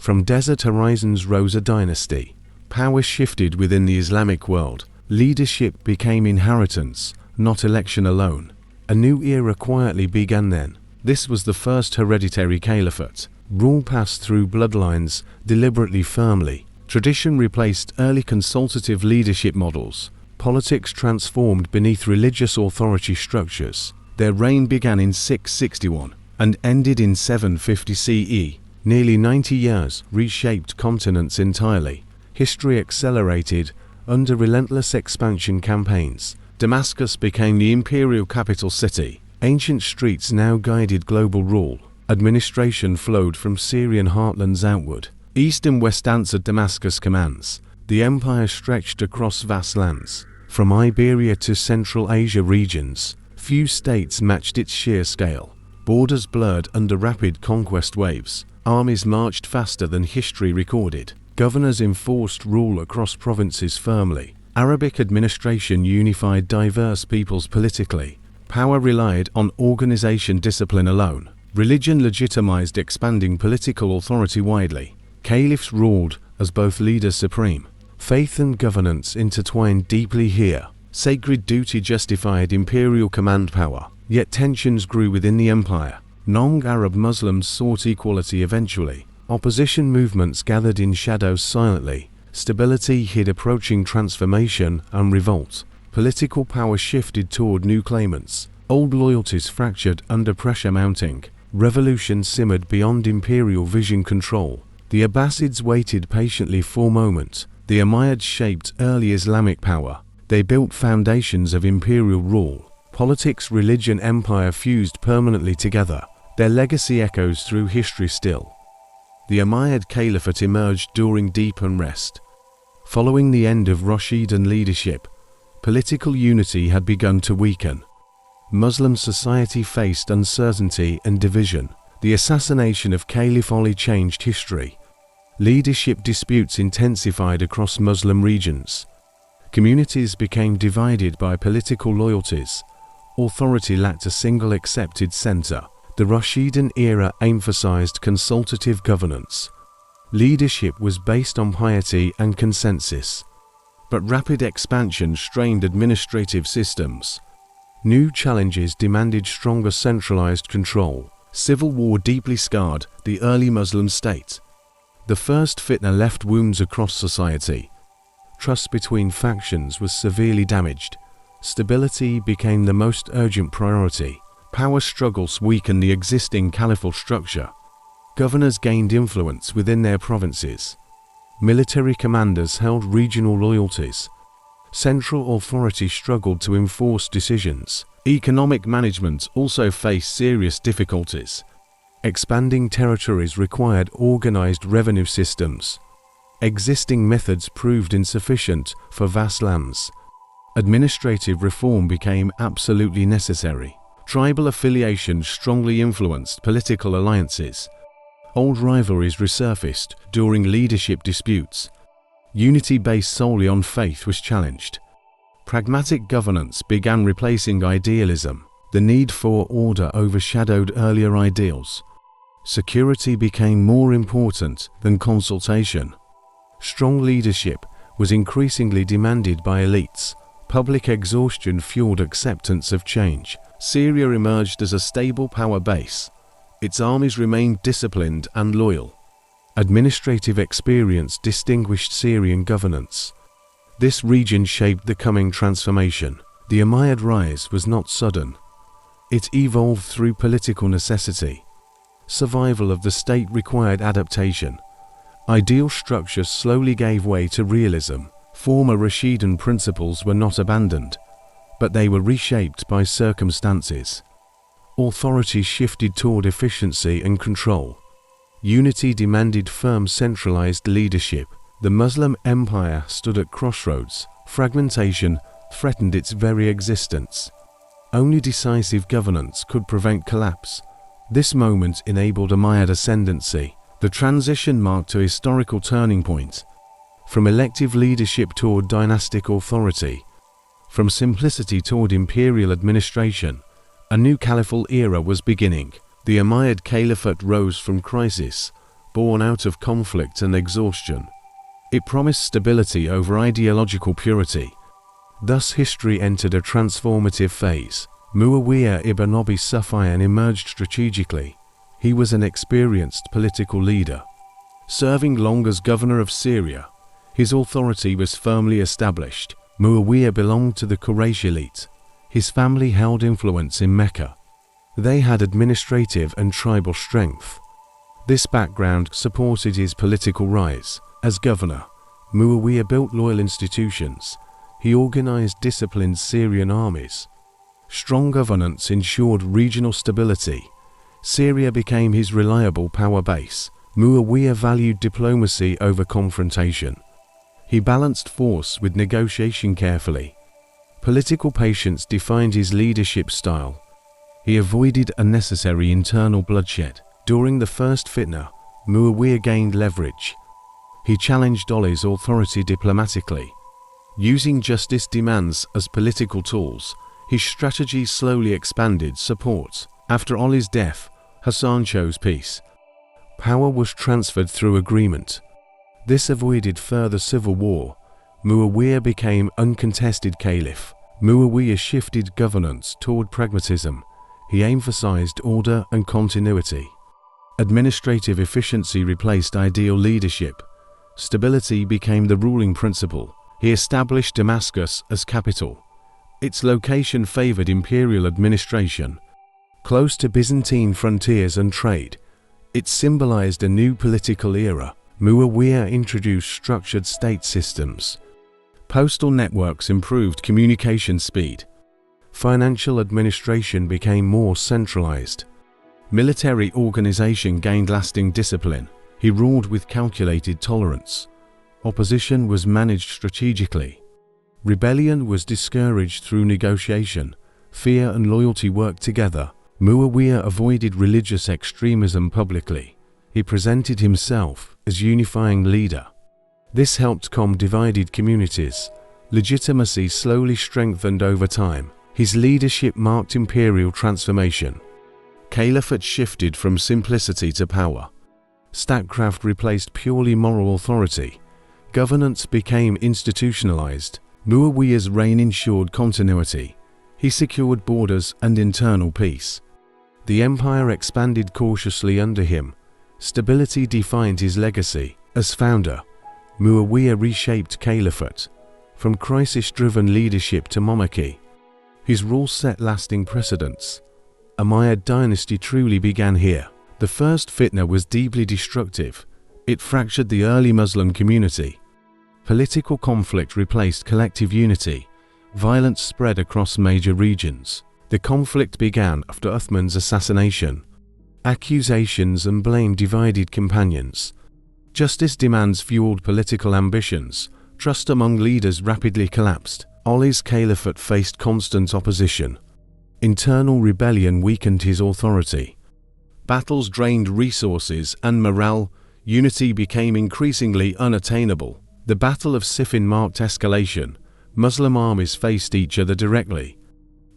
From desert horizons rose a dynasty. Power shifted within the Islamic world. Leadership became inheritance, not election alone. A new era quietly began then. This was the first hereditary caliphate. Rule passed through bloodlines, deliberately firmly. Tradition replaced early consultative leadership models. Politics transformed beneath religious authority structures. Their reign began in 661 and ended in 750 CE. Nearly 90 years reshaped continents entirely. History accelerated under relentless expansion campaigns. Damascus became the imperial capital city. Ancient streets now guided global rule. Administration flowed from Syrian heartlands outward. East and west answered Damascus' commands. The empire stretched across vast lands. From Iberia to Central Asia regions, few states matched its sheer scale. Borders blurred under rapid conquest waves. Armies marched faster than history recorded. Governors enforced rule across provinces firmly. Arabic administration unified diverse peoples politically. Power relied on organization discipline alone. Religion legitimized expanding political authority widely. Caliphs ruled as both leaders supreme. Faith and governance intertwined deeply here. Sacred duty justified imperial command power. Yet tensions grew within the empire. Non-Arab Muslims sought equality eventually. Opposition movements gathered in shadows silently. Stability hid approaching transformation and revolt. Political power shifted toward new claimants. Old loyalties fractured under pressure mounting. Revolution simmered beyond imperial vision control. The Abbasids waited patiently for a moment. The Umayyads shaped early Islamic power. They built foundations of imperial rule. Politics, religion, empire fused permanently together. Their legacy echoes through history still. The Umayyad Caliphate emerged during deep unrest. Following the end of Rashidun leadership, political unity had begun to weaken. Muslim society faced uncertainty and division. The assassination of Caliph Ali changed history. Leadership disputes intensified across Muslim regions. Communities became divided by political loyalties. Authority lacked a single accepted center. The Rashidun era emphasized consultative governance. Leadership was based on piety and consensus. But rapid expansion strained administrative systems. New challenges demanded stronger centralized control. Civil war deeply scarred the early Muslim state. The first fitna left wounds across society. Trust between factions was severely damaged. Stability became the most urgent priority. Power struggles weakened the existing caliphal structure. Governors gained influence within their provinces. Military commanders held regional loyalties. Central authority struggled to enforce decisions. Economic management also faced serious difficulties. Expanding territories required organized revenue systems. Existing methods proved insufficient for vast lands. Administrative reform became absolutely necessary. Tribal affiliation strongly influenced political alliances. Old rivalries resurfaced during leadership disputes. Unity based solely on faith was challenged. Pragmatic governance began replacing idealism. The need for order overshadowed earlier ideals. Security became more important than consultation. Strong leadership was increasingly demanded by elites. Public exhaustion fueled acceptance of change. Syria emerged as a stable power base. Its armies remained disciplined and loyal. Administrative experience distinguished Syrian governance. This region shaped the coming transformation. The Umayyad rise was not sudden. It evolved through political necessity. Survival of the state required adaptation. Ideal structures slowly gave way to realism. Former Rashidun principles were not abandoned, but they were reshaped by circumstances. Authority shifted toward efficiency and control. Unity demanded firm centralized leadership. The Muslim empire stood at crossroads. Fragmentation threatened its very existence. Only decisive governance could prevent collapse. This moment enabled Umayyad ascendancy. The transition marked a historical turning point. From elective leadership toward dynastic authority. From simplicity toward imperial administration. A new caliphal era was beginning. The Umayyad Caliphate rose from crisis, born out of conflict and exhaustion. It promised stability over ideological purity. Thus history entered a transformative phase. Muawiya ibn Abi Sufyan emerged strategically. He was an experienced political leader. Serving long as governor of Syria, his authority was firmly established. Muawiya belonged to the Quraysh elite. His family held influence in Mecca. They had administrative and tribal strength. This background supported his political rise. As governor, Muawiya built loyal institutions. He organized disciplined Syrian armies. Strong governance ensured regional stability. Syria became his reliable power base. Muawiya valued diplomacy over confrontation. He balanced force with negotiation carefully. Political patience defined his leadership style. He avoided unnecessary internal bloodshed. During the first fitna, Muawiya gained leverage. He challenged Ali's authority diplomatically. Using justice demands as political tools, his strategy slowly expanded support. After Ali's death, Hassan chose peace. Power was transferred through agreement. This avoided further civil war. Muawiya became uncontested caliph. Muawiya shifted governance toward pragmatism. He emphasized order and continuity. Administrative efficiency replaced ideal leadership. Stability became the ruling principle. He established Damascus as capital. Its location favored imperial administration. Close to Byzantine frontiers and trade, it symbolized a new political era. Muawiya introduced structured state systems. Postal networks improved communication speed. Financial administration became more centralized. Military organization gained lasting discipline. He ruled with calculated tolerance. Opposition was managed strategically. Rebellion was discouraged through negotiation. Fear and loyalty worked together. Muawiya avoided religious extremism publicly. He presented himself as unifying leader. This helped calm divided communities. Legitimacy slowly strengthened over time. His leadership marked imperial transformation. Caliphate shifted from simplicity to power. Statecraft replaced purely moral authority. Governance became institutionalized. Muawiya's reign ensured continuity. He secured borders and internal peace. The empire expanded cautiously under him. Stability defined his legacy. As founder, Muawiya reshaped caliphate, from crisis-driven leadership to monarchy. His rule set lasting precedents. Umayyad dynasty truly began here. The first fitna was deeply destructive. It fractured the early Muslim community. Political conflict replaced collective unity. Violence spread across major regions. The conflict began after Uthman's assassination. Accusations and blame divided companions. Justice demands fueled political ambitions. Trust among leaders rapidly collapsed. Ali's caliphate faced constant opposition. Internal rebellion weakened his authority. Battles drained resources and morale. Unity became increasingly unattainable. The Battle of Siffin marked escalation. Muslim armies faced each other directly.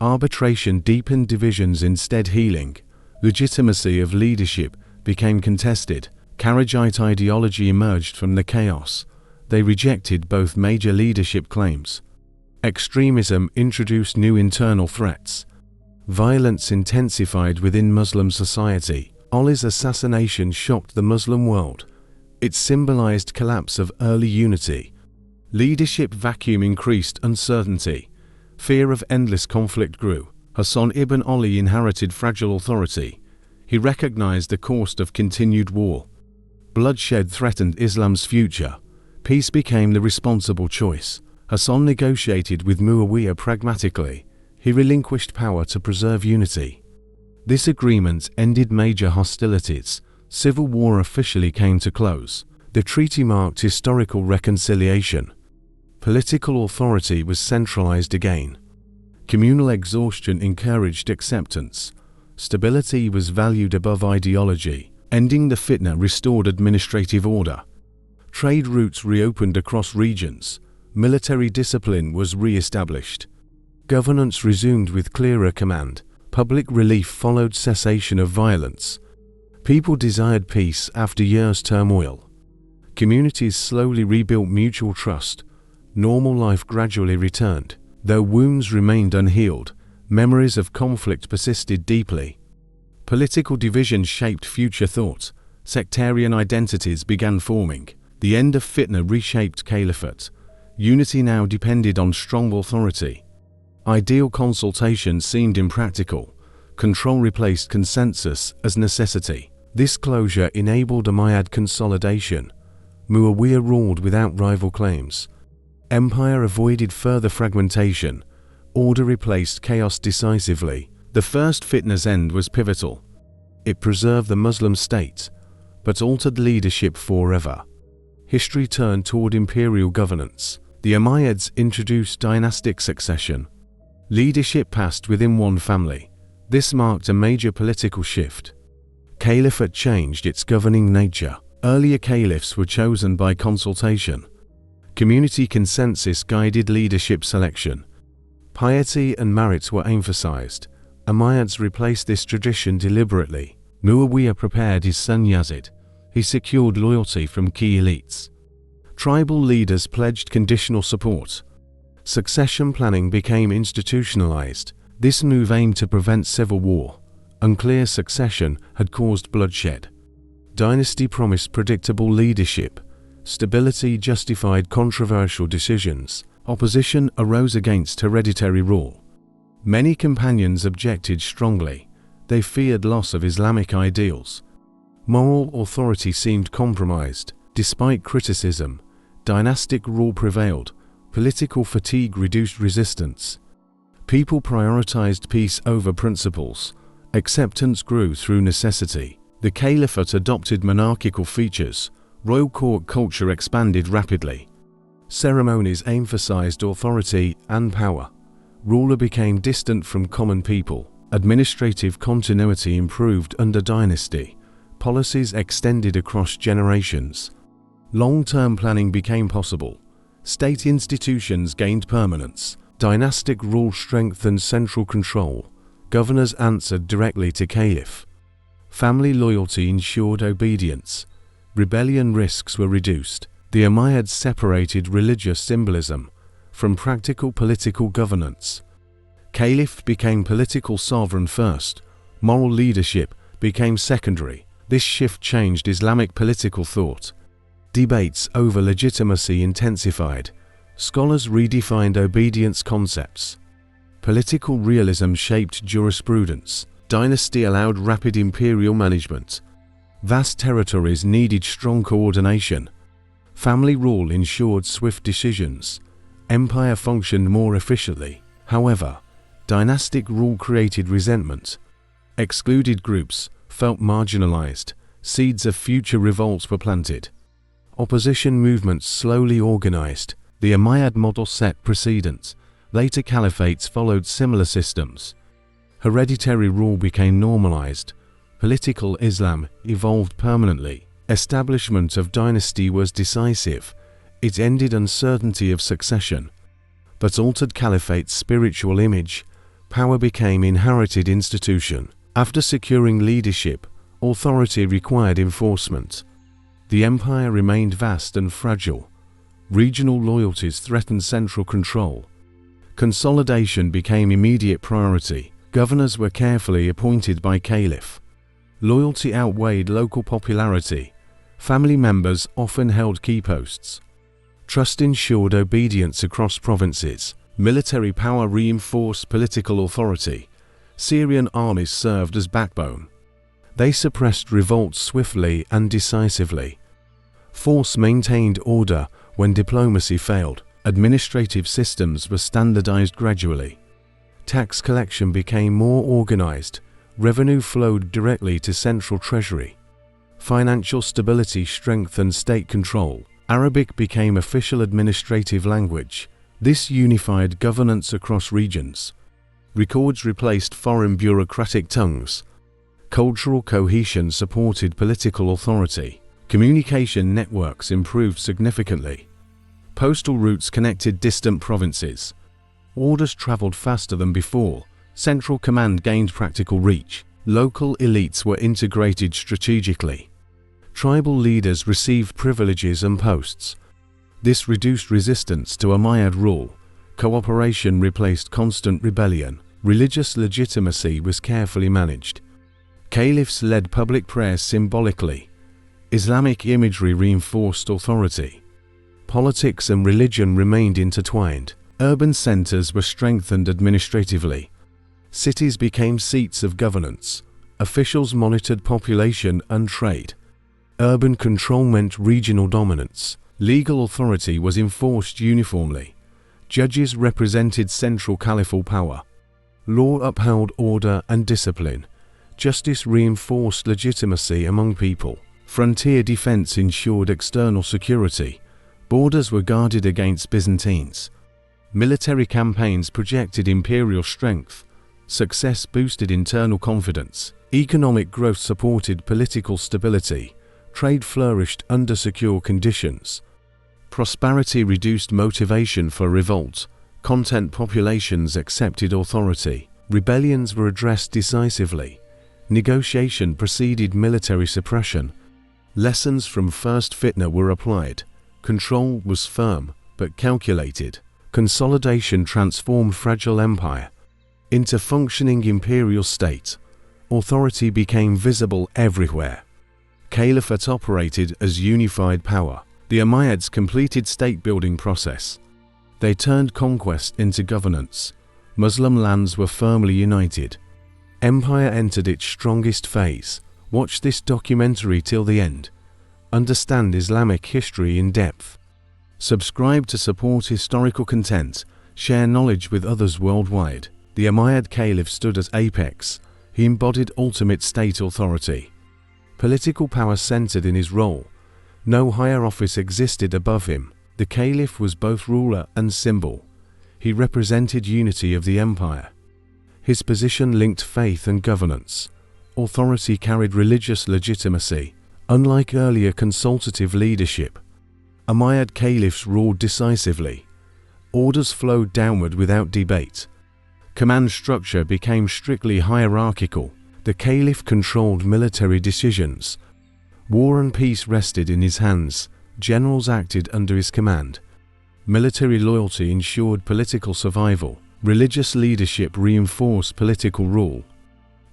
Arbitration deepened divisions instead healing. Legitimacy of leadership became contested. Kharijite ideology emerged from the chaos. They rejected both major leadership claims. Extremism introduced new internal threats. Violence intensified within Muslim society. Ali's assassination shocked the Muslim world. It symbolized collapse of early unity. Leadership vacuum increased uncertainty. Fear of endless conflict grew. Hassan ibn Ali inherited fragile authority. He recognized the cost of continued war. Bloodshed threatened Islam's future. Peace became the responsible choice. Hassan negotiated with Muawiya pragmatically. He relinquished power to preserve unity. This agreement ended major hostilities. Civil war officially came to close. The treaty marked historical reconciliation. Political authority was centralized again. Communal exhaustion encouraged acceptance. Stability was valued above ideology. Ending the fitna restored administrative order. Trade routes reopened across regions. Military discipline was re-established. Governance resumed with clearer command. Public relief followed cessation of violence. People desired peace after years' turmoil. Communities slowly rebuilt mutual trust. Normal life gradually returned. Though wounds remained unhealed, memories of conflict persisted deeply. Political divisions shaped future thought. Sectarian identities began forming. The end of fitna reshaped caliphate. Unity now depended on strong authority. Ideal consultation seemed impractical. Control replaced consensus as necessity. This closure enabled Umayyad consolidation. Muawiya ruled without rival claims. Empire avoided further fragmentation. Order replaced chaos decisively. The first fitna's end was pivotal. It preserved the Muslim state, but altered leadership forever. History turned toward imperial governance. The Umayyads introduced dynastic succession. Leadership passed within one family. This marked a major political shift. Caliphate changed its governing nature. Earlier caliphs were chosen by consultation. Community consensus guided leadership selection. Piety and merit were emphasized. Umayyads replaced this tradition deliberately. Muawiya prepared his son Yazid. He secured loyalty from key elites. Tribal leaders pledged conditional support. Succession planning became institutionalized. This move aimed to prevent civil war. Unclear succession had caused bloodshed. Dynasty promised predictable leadership. Stability justified controversial decisions. Opposition arose against hereditary rule. Many companions objected strongly. They feared loss of Islamic ideals. Moral authority seemed compromised. Despite criticism, dynastic rule prevailed. Political fatigue reduced resistance. People prioritized peace over principles. Acceptance grew through necessity. The caliphate adopted monarchical features. Royal court culture expanded rapidly. Ceremonies emphasized authority and power. Ruler became distant from common people. Administrative continuity improved under dynasty. Policies extended across generations. Long-term planning became possible. State institutions gained permanence. Dynastic rule strengthened central control. Governors answered directly to caliph. Family loyalty ensured obedience. Rebellion risks were reduced. The Umayyads separated religious symbolism from practical political governance. Caliph became political sovereign first. Moral leadership became secondary. This shift changed Islamic political thought. Debates over legitimacy intensified. Scholars redefined obedience concepts. Political realism shaped jurisprudence. Dynasty allowed rapid imperial management. Vast territories needed strong coordination. Family rule ensured swift decisions. Empire functioned more efficiently. However, dynastic rule created resentment. Excluded groups felt marginalized. Seeds of future revolts were planted. Opposition movements slowly organized. The Umayyad model set precedents. Later caliphates followed similar systems. Hereditary rule became normalized. Political Islam evolved permanently. Establishment of dynasty was decisive. It ended uncertainty of succession, but altered caliphate's spiritual image. Power became inherited institution. After securing leadership, authority required enforcement. The empire remained vast and fragile. Regional loyalties threatened central control. Consolidation became immediate priority. Governors were carefully appointed by caliph. Loyalty outweighed local popularity. Family members often held key posts. Trust ensured obedience across provinces. Military power reinforced political authority. Syrian armies served as backbone. They suppressed revolts swiftly and decisively. Force maintained order when diplomacy failed. Administrative systems were standardized gradually. Tax collection became more organized. Revenue flowed directly to central treasury. Financial stability strengthened state control. Arabic became official administrative language. This unified governance across regions. Records replaced foreign bureaucratic tongues. Cultural cohesion supported political authority. Communication networks improved significantly. Postal routes connected distant provinces. Orders traveled faster than before. Central command gained practical reach. Local elites were integrated strategically. Tribal leaders received privileges and posts. This reduced resistance to Umayyad rule. Cooperation replaced constant rebellion. Religious legitimacy was carefully managed. Caliphs led public prayers symbolically. Islamic imagery reinforced authority. Politics and religion remained intertwined. Urban centers were strengthened administratively. Cities became seats of governance. Officials monitored population and trade. Urban control meant regional dominance. Legal authority was enforced uniformly. Judges represented central caliphal power. Law upheld order and discipline. Justice reinforced legitimacy among people. Frontier defense ensured external security. Borders were guarded against Byzantines. Military campaigns projected imperial strength. Success boosted internal confidence. Economic growth supported political stability. Trade flourished under secure conditions. Prosperity reduced motivation for revolt. Content populations accepted authority. Rebellions were addressed decisively. Negotiation preceded military suppression. Lessons from First Fitna were applied. Control was firm, but calculated. Consolidation transformed fragile empire into functioning imperial state. Authority became visible everywhere. Caliphate operated as unified power. The Umayyads completed state-building process. They turned conquest into governance. Muslim lands were firmly united. Empire entered its strongest phase. Watch this documentary till the end. Understand Islamic history in depth. Subscribe to support historical content. Share knowledge with others worldwide. The Umayyad Caliph stood as apex. He embodied ultimate state authority. Political power centered in his role. No higher office existed above him. The Caliph was both ruler and symbol. He represented unity of the empire. His position linked faith and governance. Authority carried religious legitimacy. Unlike earlier consultative leadership, Umayyad Caliphs ruled decisively. Orders flowed downward without debate. Command structure became strictly hierarchical. The Caliph controlled military decisions. War and peace rested in his hands. Generals acted under his command. Military loyalty ensured political survival. Religious leadership reinforced political rule.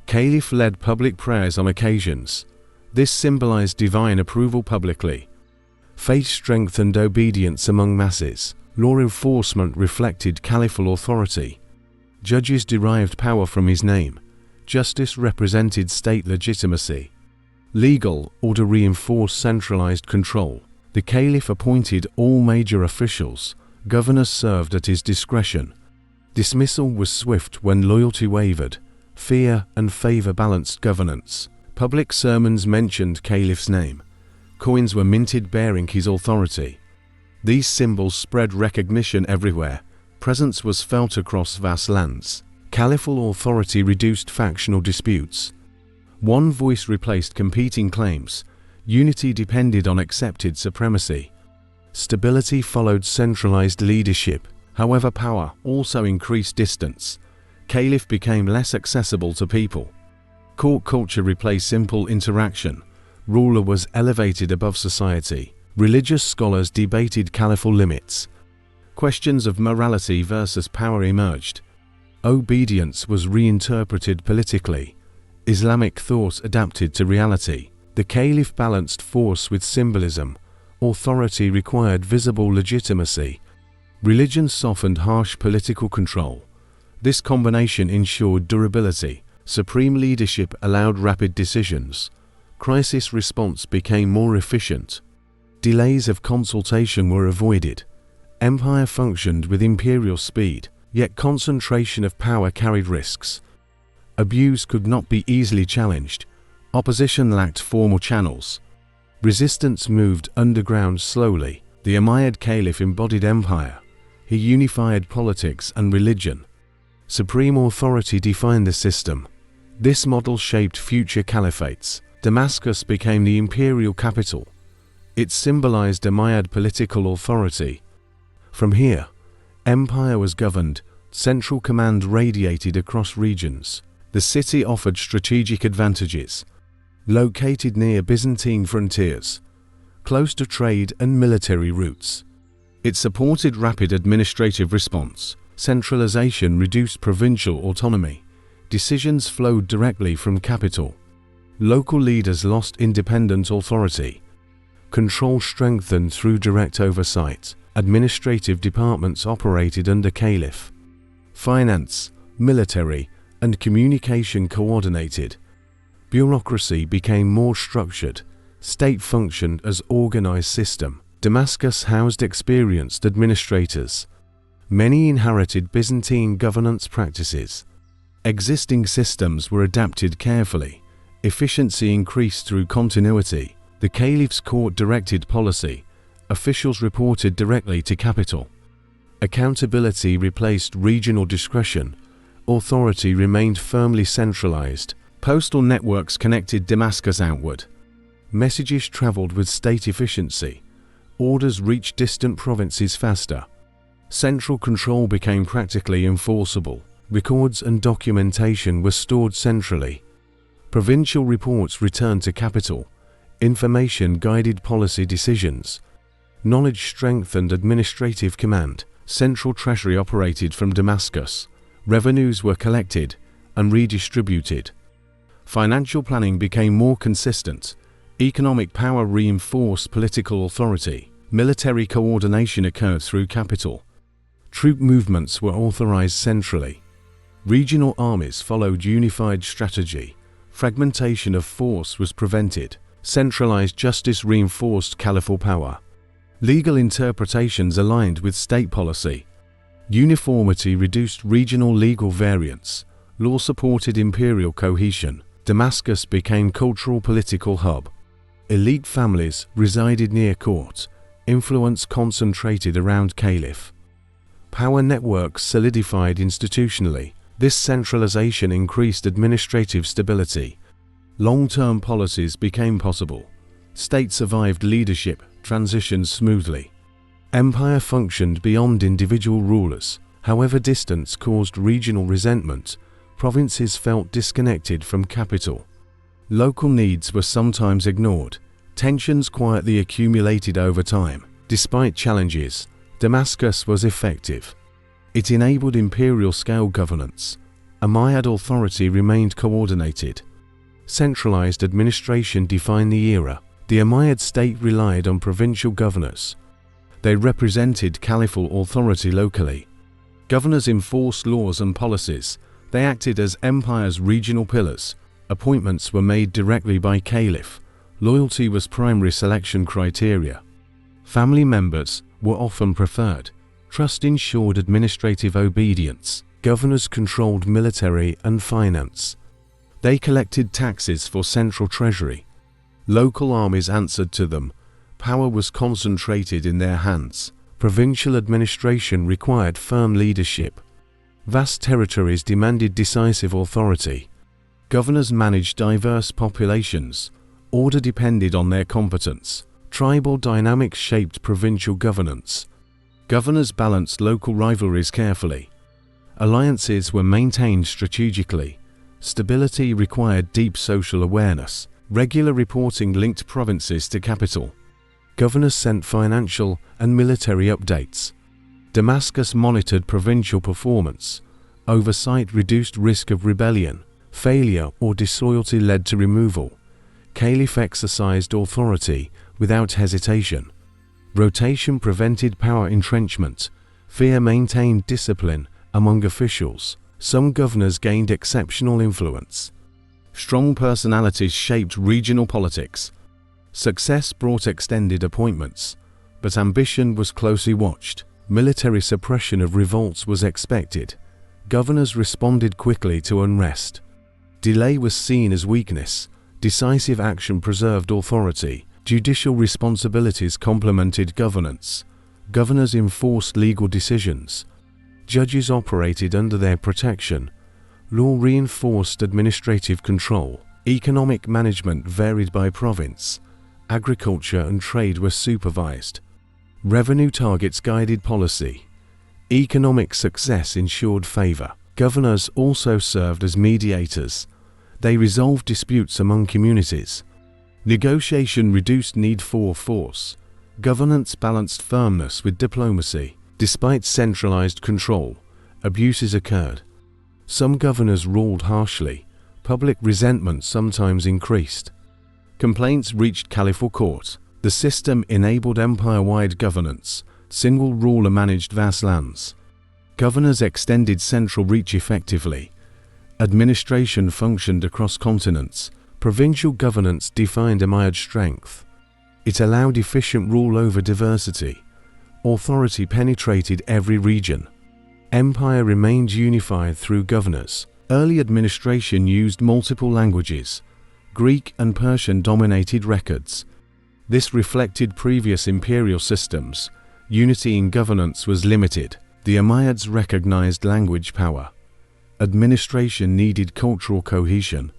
Caliph led public prayers on occasions. This symbolized divine approval publicly. Faith strengthened obedience among masses. Law enforcement reflected caliphal authority. Judges derived power from his name. Justice represented state legitimacy. Legal order reinforced centralized control. The Caliph appointed all major officials. Governors served at his discretion. Dismissal was swift when loyalty wavered. Fear and favor balanced governance. Public sermons mentioned Caliph's name. Coins were minted bearing his authority. These symbols spread recognition everywhere. Presence was felt across vast lands. Caliphal authority reduced factional disputes. One voice replaced competing claims. Unity depended on accepted supremacy. Stability followed centralized leadership. However, power also increased distance. Caliph became less accessible to people. Court culture replaced simple interaction. Ruler was elevated above society. Religious scholars debated caliphal limits. Questions of morality versus power emerged. Obedience was reinterpreted politically. Islamic thought adapted to reality. The Caliph balanced force with symbolism. Authority required visible legitimacy. Religion softened harsh political control. This combination ensured durability. Supreme leadership allowed rapid decisions. Crisis response became more efficient. Delays of consultation were avoided. Empire functioned with imperial speed, yet concentration of power carried risks. Abuse could not be easily challenged. Opposition lacked formal channels. Resistance moved underground slowly. The Umayyad Caliph embodied empire. He unified politics and religion. Supreme authority defined the system. This model shaped future caliphates. Damascus became the imperial capital. It symbolized Umayyad political authority. From here, empire was governed. Central command radiated across regions. The city offered strategic advantages. Located near Byzantine frontiers, close to trade and military routes. It supported rapid administrative response. Centralization reduced provincial autonomy. Decisions flowed directly from capital. Local leaders lost independent authority. Control strengthened through direct oversight. Administrative departments operated under caliph. Finance, military, and communication coordinated. Bureaucracy became more structured. State functioned as organized system. Damascus housed experienced administrators. Many inherited Byzantine governance practices. Existing systems were adapted carefully. Efficiency increased through continuity. The caliph's court directed policy. Officials reported directly to capital. Accountability replaced regional discretion. Authority remained firmly centralized. Postal networks connected Damascus outward. Messages traveled with state efficiency. Orders reached distant provinces faster. Central control became practically enforceable. Records and documentation were stored centrally. Provincial reports returned to capital. Information guided policy decisions. Knowledge strengthened administrative command. Central treasury operated from Damascus. Revenues were collected and redistributed. Financial planning became more consistent. Economic power reinforced political authority. Military coordination occurred through capital. Troop movements were authorized centrally. Regional armies followed unified strategy. Fragmentation of force was prevented. Centralized justice reinforced caliphal power. Legal interpretations aligned with state policy. Uniformity reduced regional legal variance. Law supported imperial cohesion. Damascus became cultural political hub. Elite families resided near court. Influence concentrated around caliph. Power networks solidified institutionally. This centralization increased administrative stability. Long-term policies became possible. State survived leadership, transitioned smoothly. Empire functioned beyond individual rulers. However, distance caused regional resentment. Provinces felt disconnected from capital. Local needs were sometimes ignored. Tensions quietly accumulated over time. Despite challenges, Damascus was effective. It enabled imperial-scale governance. Umayyad authority remained coordinated. Centralized administration defined the era. The Umayyad state relied on provincial governors. They represented caliphal authority locally. Governors enforced laws and policies. They acted as empire's regional pillars. Appointments were made directly by caliph. Loyalty was primary selection criteria. Family members were often preferred. Trust ensured administrative obedience. Governors controlled military and finance. They collected taxes for central treasury. Local armies answered to them. Power was concentrated in their hands. Provincial administration required firm leadership. Vast territories demanded decisive authority. Governors managed diverse populations. Order depended on their competence. Tribal dynamics shaped provincial governance. Governors balanced local rivalries carefully. Alliances were maintained strategically. Stability required deep social awareness. Regular reporting linked provinces to capital. Governors sent financial and military updates. Damascus monitored provincial performance. Oversight reduced risk of rebellion. Failure or disloyalty led to removal. Caliph exercised authority without hesitation. Rotation prevented power entrenchment. Fear maintained discipline among officials. Some governors gained exceptional influence. Strong personalities shaped regional politics. Success brought extended appointments, but ambition was closely watched. Military suppression of revolts was expected. Governors responded quickly to unrest. Delay was seen as weakness. Decisive action preserved authority. Judicial responsibilities complemented governance. Governors enforced legal decisions. Judges operated under their protection. Law reinforced administrative control. Economic management varied by province. Agriculture and trade were supervised. Revenue targets guided policy. Economic success ensured favor. Governors also served as mediators. They resolved disputes among communities. Negotiation reduced need for force. Governance balanced firmness with diplomacy. Despite centralized control, abuses occurred. Some governors ruled harshly. Public resentment sometimes increased. Complaints reached caliphal court. The system enabled empire-wide governance. Single ruler managed vast lands. Governors extended central reach effectively. Administration functioned across continents. Provincial governance defined Umayyad strength. It allowed efficient rule over diversity. Authority penetrated every region. Empire remained unified through governors. Early administration used multiple languages. Greek and Persian dominated records. This reflected previous imperial systems. Unity in governance was limited. The Umayyads recognized language power. Administration needed cultural cohesion.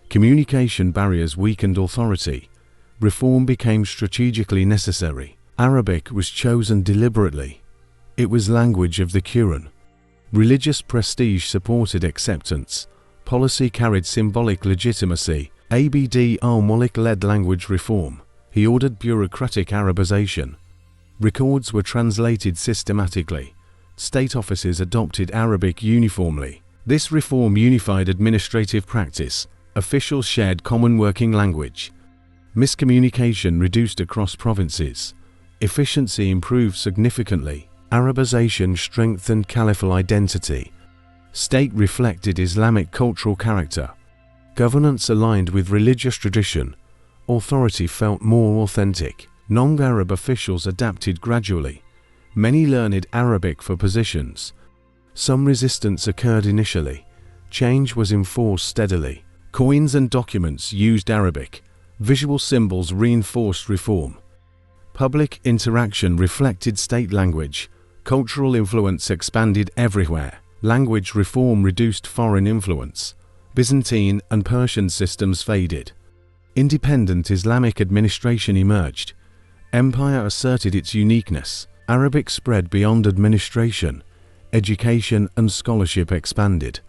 Communication barriers weakened authority. Reform became strategically necessary. Arabic was chosen deliberately. It was language of the Quran. Religious prestige supported acceptance. Policy carried symbolic legitimacy. Abd al-Malik led language reform. He ordered bureaucratic Arabization. Records were translated systematically. State offices adopted Arabic uniformly. This reform unified administrative practice. Officials shared common working language. Miscommunication reduced across provinces. Efficiency improved significantly. Arabization strengthened caliphal identity. State reflected Islamic cultural character. Governance aligned with religious tradition. Authority felt more authentic. Non-Arab officials adapted gradually. Many learned Arabic for positions. Some resistance occurred initially. Change was enforced steadily. Coins and documents used Arabic. Visual symbols reinforced reform. Public interaction reflected state language. Cultural influence expanded everywhere. Language reform reduced foreign influence. Byzantine and Persian systems faded. Independent Islamic administration emerged. Empire asserted its uniqueness. Arabic spread beyond administration. Education and scholarship expanded.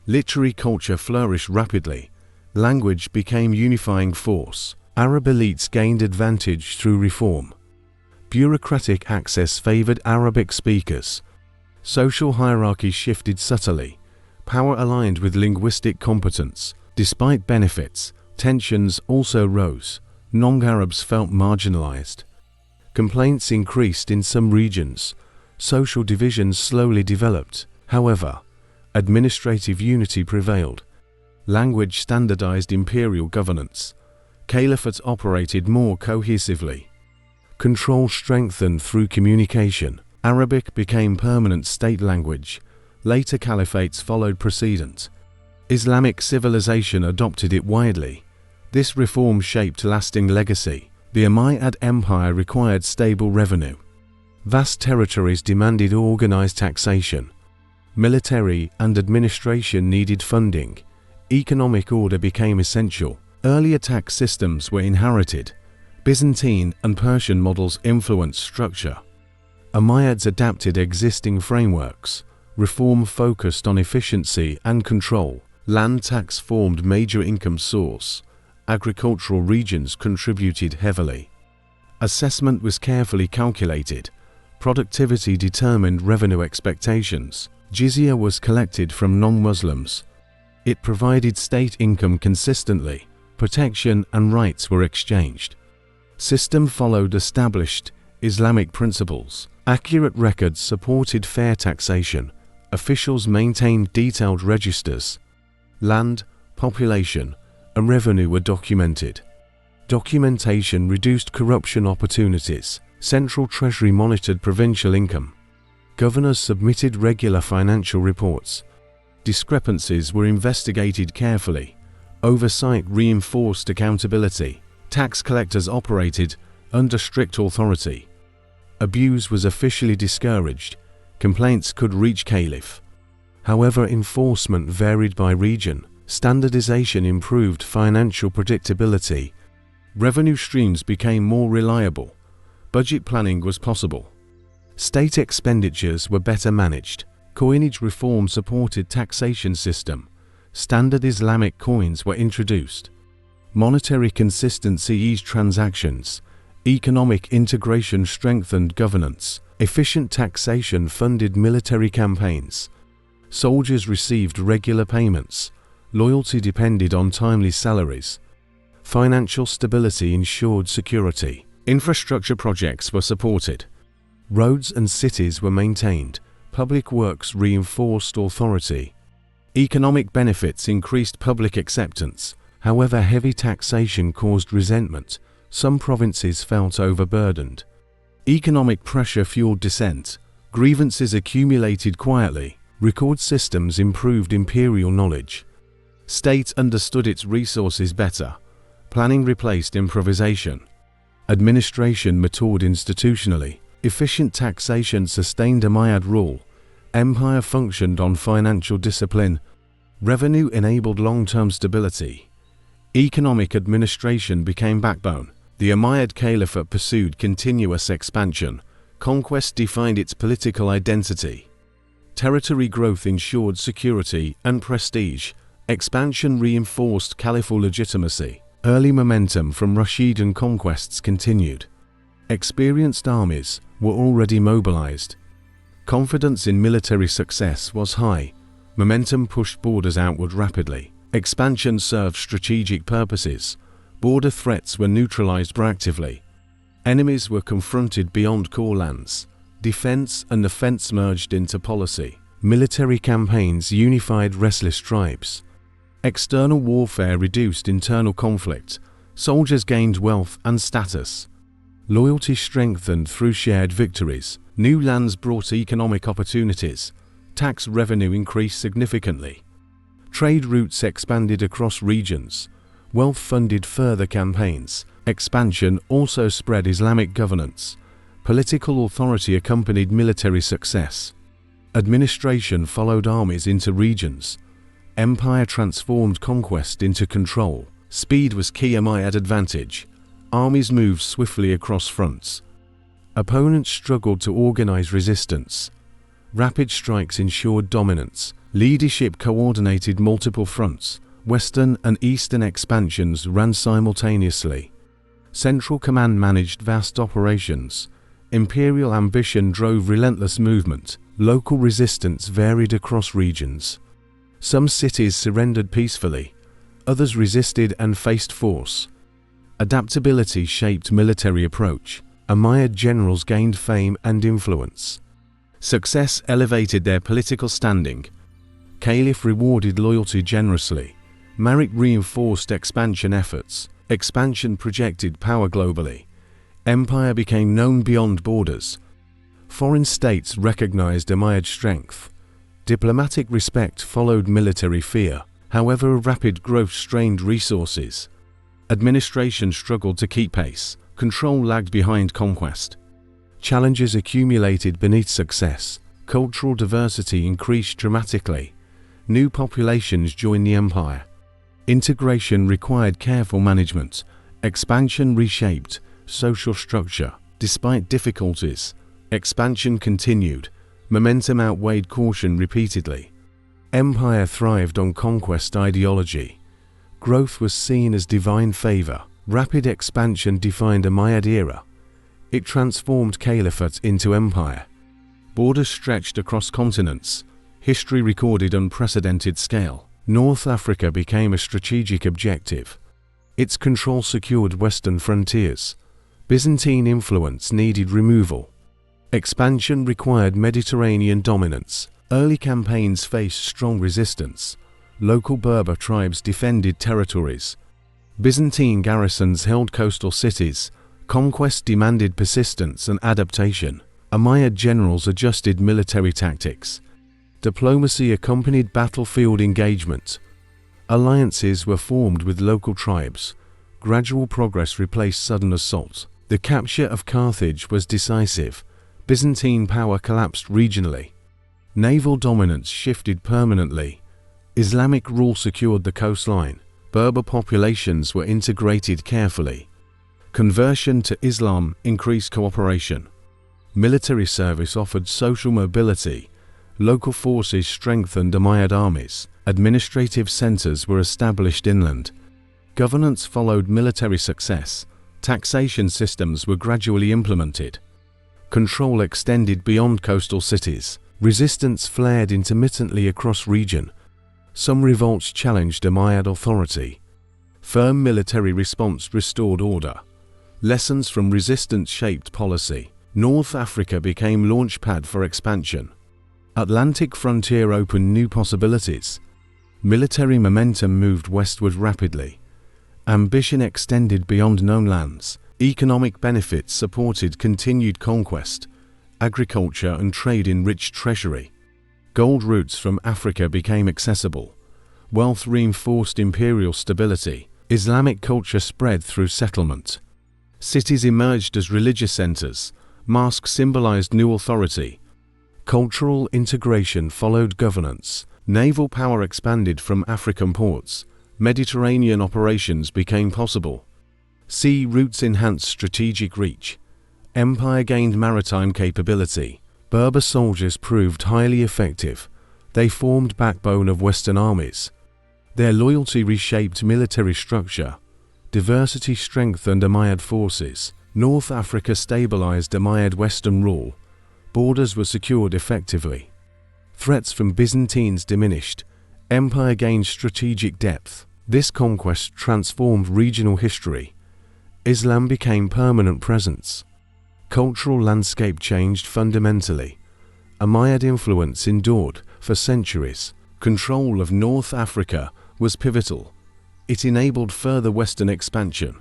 Literary culture flourished rapidly. Language became unifying force. Arab elites gained advantage through reform. Bureaucratic access favored Arabic speakers. Social hierarchy shifted subtly. Power aligned with linguistic competence. Despite benefits, tensions also rose. Non-Arabs felt marginalized. Complaints increased in some regions. Social divisions slowly developed. However, administrative unity prevailed. Language standardized imperial governance. Caliphates operated more cohesively. Control strengthened through communication. Arabic became permanent state language. Later caliphates followed precedent. Islamic civilization adopted it widely. This reform shaped lasting legacy. The Umayyad Empire required stable revenue. Vast territories demanded organized taxation. Military and administration needed funding. Economic order became essential. Earlier tax systems were inherited. Byzantine and Persian models influenced structure. Umayyads adapted existing frameworks. Reform focused on efficiency and control. Land tax formed major income source. Agricultural regions contributed heavily. Assessment was carefully calculated. Productivity determined revenue expectations. Jizya was collected from non-Muslims. It provided state income consistently. Protection and rights were exchanged. System followed established Islamic principles. Accurate records supported fair taxation. Officials maintained detailed registers. Land, population, and revenue were documented. Documentation reduced corruption opportunities. Central Treasury monitored provincial income. Governors submitted regular financial reports. Discrepancies were investigated carefully. Oversight reinforced accountability. Tax collectors operated under strict authority. Abuse was officially discouraged. Complaints could reach caliph. However, enforcement varied by region. Standardization improved financial predictability. Revenue streams became more reliable. Budget planning was possible. State expenditures were better managed. Coinage reform supported taxation system. Standard Islamic coins were introduced. Monetary consistency eased transactions. Economic integration strengthened governance. Efficient taxation funded military campaigns. Soldiers received regular payments. Loyalty depended on timely salaries. Financial stability ensured security. Infrastructure projects were supported. Roads and cities were maintained. Public works reinforced authority. Economic benefits increased public acceptance. However, heavy taxation caused resentment. Some provinces felt overburdened. Economic pressure fueled dissent. Grievances accumulated quietly. Record systems improved imperial knowledge. State understood its resources better. Planning replaced improvisation. Administration matured institutionally. Efficient taxation sustained Umayyad rule. Empire functioned on financial discipline. Revenue enabled long-term stability. Economic administration became backbone. The Umayyad Caliphate pursued continuous expansion. Conquest defined its political identity. Territory growth ensured security and prestige. Expansion reinforced caliphal legitimacy. Early momentum from Rashidun conquests continued. Experienced armies were already mobilized. Confidence in military success was high. Momentum pushed borders outward rapidly. Expansion served strategic purposes. Border threats were neutralized proactively. Enemies were confronted beyond core lands. Defense and offense merged into policy. Military campaigns unified restless tribes. External warfare reduced internal conflict. Soldiers gained wealth and status. Loyalty strengthened through shared victories. New lands brought economic opportunities. Tax revenue increased significantly. Trade routes expanded across regions. Wealth funded further campaigns. Expansion also spread Islamic governance. Political authority accompanied military success. Administration followed armies into regions. Empire transformed conquest into control. Speed was key Umayyad advantage. Armies moved swiftly across fronts. Opponents struggled to organize resistance. Rapid strikes ensured dominance. Leadership coordinated multiple fronts. Western and eastern expansions ran simultaneously. Central command managed vast operations. Imperial ambition drove relentless movement. Local resistance varied across regions. Some cities surrendered peacefully. Others resisted and faced force. Adaptability shaped military approach. Umayyad generals gained fame and influence. Success elevated their political standing. Caliph rewarded loyalty generously. Merit reinforced expansion efforts. Expansion projected power globally. Empire became known beyond borders. Foreign states recognized Umayyad strength. Diplomatic respect followed military fear. However, rapid growth strained resources. Administration struggled to keep pace. Control lagged behind conquest. Challenges accumulated beneath success. Cultural diversity increased dramatically. New populations joined the empire. Integration required careful management. Expansion reshaped social structure. Despite difficulties, expansion continued. Momentum outweighed caution repeatedly. Empire thrived on conquest ideology. Growth was seen as divine favor. Rapid expansion defined Umayyad era. It transformed caliphate into empire. Borders stretched across continents. History recorded unprecedented scale. North Africa became a strategic objective. Its control secured western frontiers. Byzantine influence needed removal. Expansion required Mediterranean dominance. Early campaigns faced strong resistance. Local Berber tribes defended territories. Byzantine garrisons held coastal cities. Conquest demanded persistence and adaptation. Umayyad generals adjusted military tactics. Diplomacy accompanied battlefield engagement. Alliances were formed with local tribes. Gradual progress replaced sudden assault. The capture of Carthage was decisive. Byzantine power collapsed regionally. Naval dominance shifted permanently. Islamic rule secured the coastline. Berber populations were integrated carefully. Conversion to Islam increased cooperation. Military service offered social mobility. Local forces strengthened Umayyad armies. Administrative centers were established inland. Governance followed military success. Taxation systems were gradually implemented. Control extended beyond coastal cities. Resistance flared intermittently across region. Some revolts challenged Umayyad authority. Firm military response restored order. Lessons from resistance shaped policy. North Africa became launchpad for expansion. Atlantic frontier opened new possibilities. Military momentum moved westward rapidly. Ambition extended beyond known lands. Economic benefits supported continued conquest. Agriculture and trade enriched treasury. Gold routes from Africa became accessible. Wealth reinforced imperial stability. Islamic culture spread through settlement. Cities emerged as religious centers. Mosques symbolized new authority. Cultural integration followed governance. Naval power expanded from African ports. Mediterranean operations became possible. Sea routes enhanced strategic reach. Empire gained maritime capability. Berber soldiers proved highly effective. They formed backbone of Western armies. Their loyalty reshaped military structure. Diversity strengthened Umayyad forces. North Africa stabilized Umayyad Western rule. Borders were secured effectively. Threats from Byzantines diminished. Empire gained strategic depth. This conquest transformed regional history. Islam became permanent presence. Cultural landscape changed fundamentally. Umayyad influence endured for centuries. Control of North Africa was pivotal. It enabled further western expansion.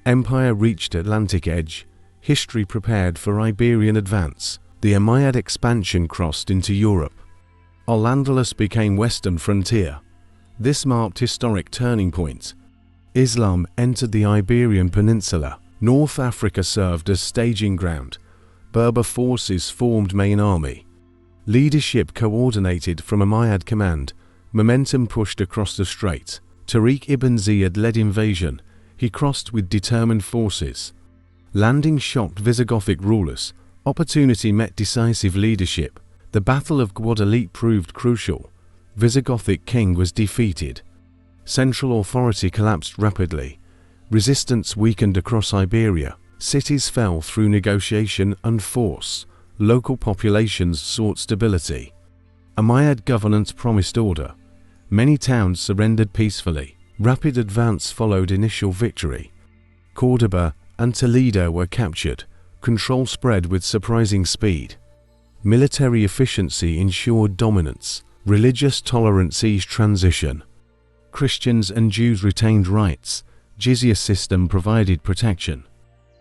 Empire reached Atlantic edge. History prepared for Iberian advance. The Umayyad expansion crossed into Europe. Al-Andalus became western frontier. This marked historic turning point. Islam entered the Iberian Peninsula. North Africa served as staging ground. Berber forces formed main army. Leadership coordinated from Umayyad command. Momentum pushed across the strait. Tariq ibn Ziyad led invasion. He crossed with determined forces. Landing shocked Visigothic rulers. Opportunity met decisive leadership. The Battle of Guadalete proved crucial. Visigothic king was defeated. Central authority collapsed rapidly. Resistance weakened across Iberia. Cities fell through negotiation and force. Local populations sought stability. Umayyad governance promised order. Many towns surrendered peacefully. Rapid advance followed initial victory. Córdoba and Toledo were captured. Control spread with surprising speed. Military efficiency ensured dominance. Religious tolerance eased transition. Christians and Jews retained rights. Jizya system provided protection.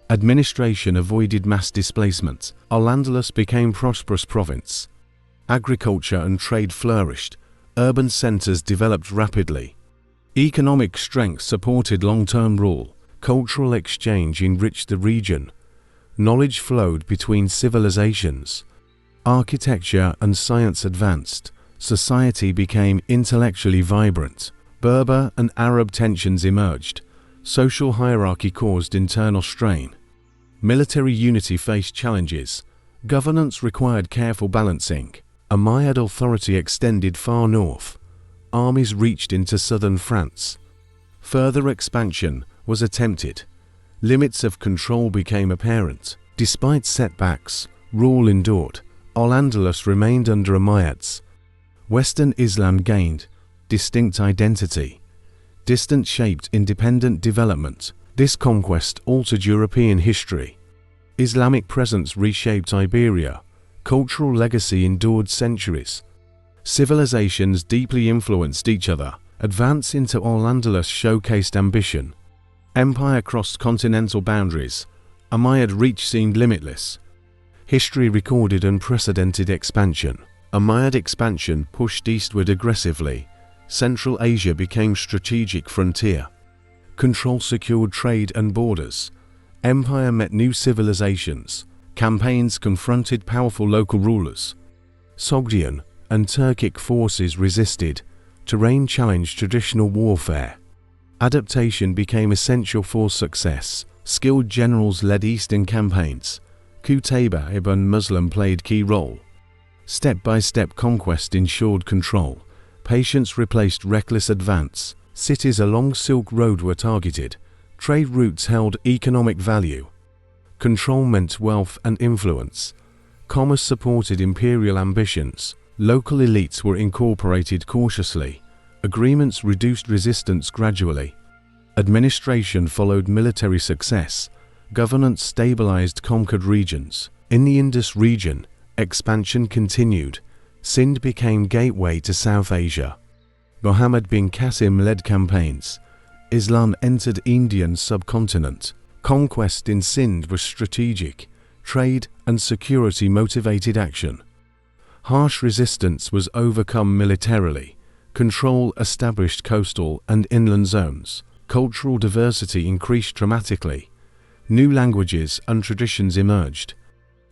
Administration avoided mass displacement. Al-Andalus became prosperous province. Agriculture and trade flourished. Urban centers developed rapidly. Economic strength supported long-term rule. Cultural exchange enriched the region. Knowledge flowed between civilizations. Architecture and science advanced. Society became intellectually vibrant. Berber and Arab tensions emerged. Social hierarchy caused internal strain. Military unity faced challenges. Governance required careful balancing. Umayyad authority extended far north. Armies reached into southern France. Further expansion was attempted. Limits of control became apparent. Despite setbacks, rule endured. Al-Andalus remained under Umayyads. Western Islam gained distinct identity. Distance shaped independent development. This conquest altered European history. Islamic presence reshaped Iberia. Cultural legacy endured centuries. Civilizations deeply influenced each other. Advance into Al-Andalus showcased ambition. Empire crossed continental boundaries. Umayyad reach seemed limitless. History recorded unprecedented expansion. Umayyad expansion pushed eastward aggressively. Central Asia became strategic frontier. Control secured trade and borders. Empire met new civilizations. Campaigns confronted powerful local rulers. Sogdian and Turkic forces resisted. Terrain challenged traditional warfare. Adaptation became essential for success. Skilled generals led eastern campaigns. Qutayba ibn Muslim played key role. Step-by-step conquest ensured control. Patience replaced reckless advance. Cities along Silk Road were targeted. Trade routes held economic value. Control meant wealth and influence. Commerce supported imperial ambitions. Local elites were incorporated cautiously. Agreements reduced resistance gradually. Administration followed military success. Governance stabilized conquered regions. In the Indus region, expansion continued. Sind became gateway to South Asia. Muhammad bin Qasim led campaigns. Islam entered Indian subcontinent. Conquest in Sind was strategic. Trade and security motivated action. Harsh resistance was overcome militarily. Control established coastal and inland zones. Cultural diversity increased dramatically. New languages and traditions emerged.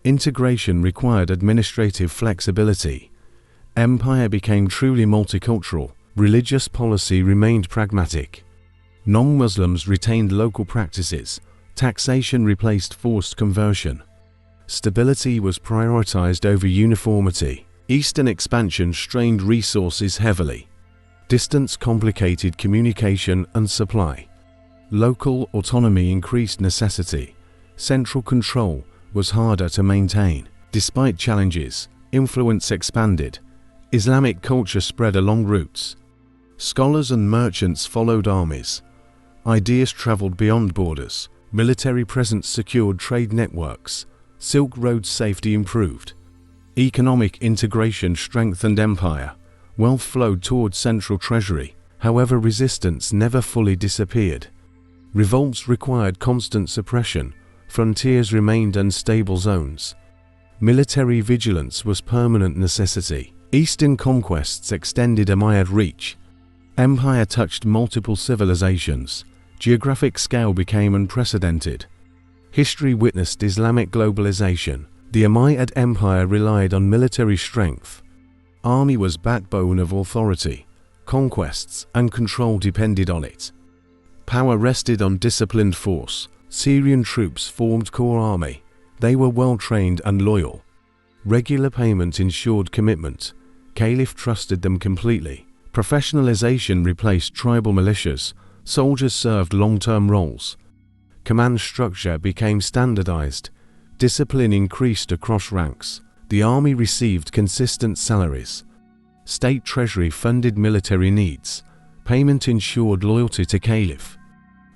Integration required administrative flexibility. Empire became truly multicultural. Religious policy remained pragmatic. Non-Muslims retained local practices. Taxation replaced forced conversion. Stability was prioritized over uniformity. Eastern expansion strained resources heavily. Distance complicated communication and supply. Local autonomy increased necessity. Central control was harder to maintain. Despite challenges, influence expanded. Islamic culture spread along routes. Scholars and merchants followed armies. Ideas traveled beyond borders. Military presence secured trade networks. Silk Road safety improved. Economic integration strengthened empire. Wealth flowed towards central treasury. However, resistance never fully disappeared. Revolts required constant suppression. Frontiers remained unstable zones. Military vigilance was permanent necessity. Eastern conquests extended Umayyad reach. Empire touched multiple civilizations. Geographic scale became unprecedented. History witnessed Islamic globalization. The Umayyad Empire relied on military strength. Army was backbone of authority. Conquests and control depended on it. Power rested on disciplined force. Syrian troops formed core army. They were well trained and loyal. Regular payment ensured commitment. Caliph trusted them completely. Professionalization replaced tribal militias. Soldiers served long-term roles. Command structure became standardized. Discipline increased across ranks. The army received consistent salaries. State treasury funded military needs. Payment ensured loyalty to Caliph.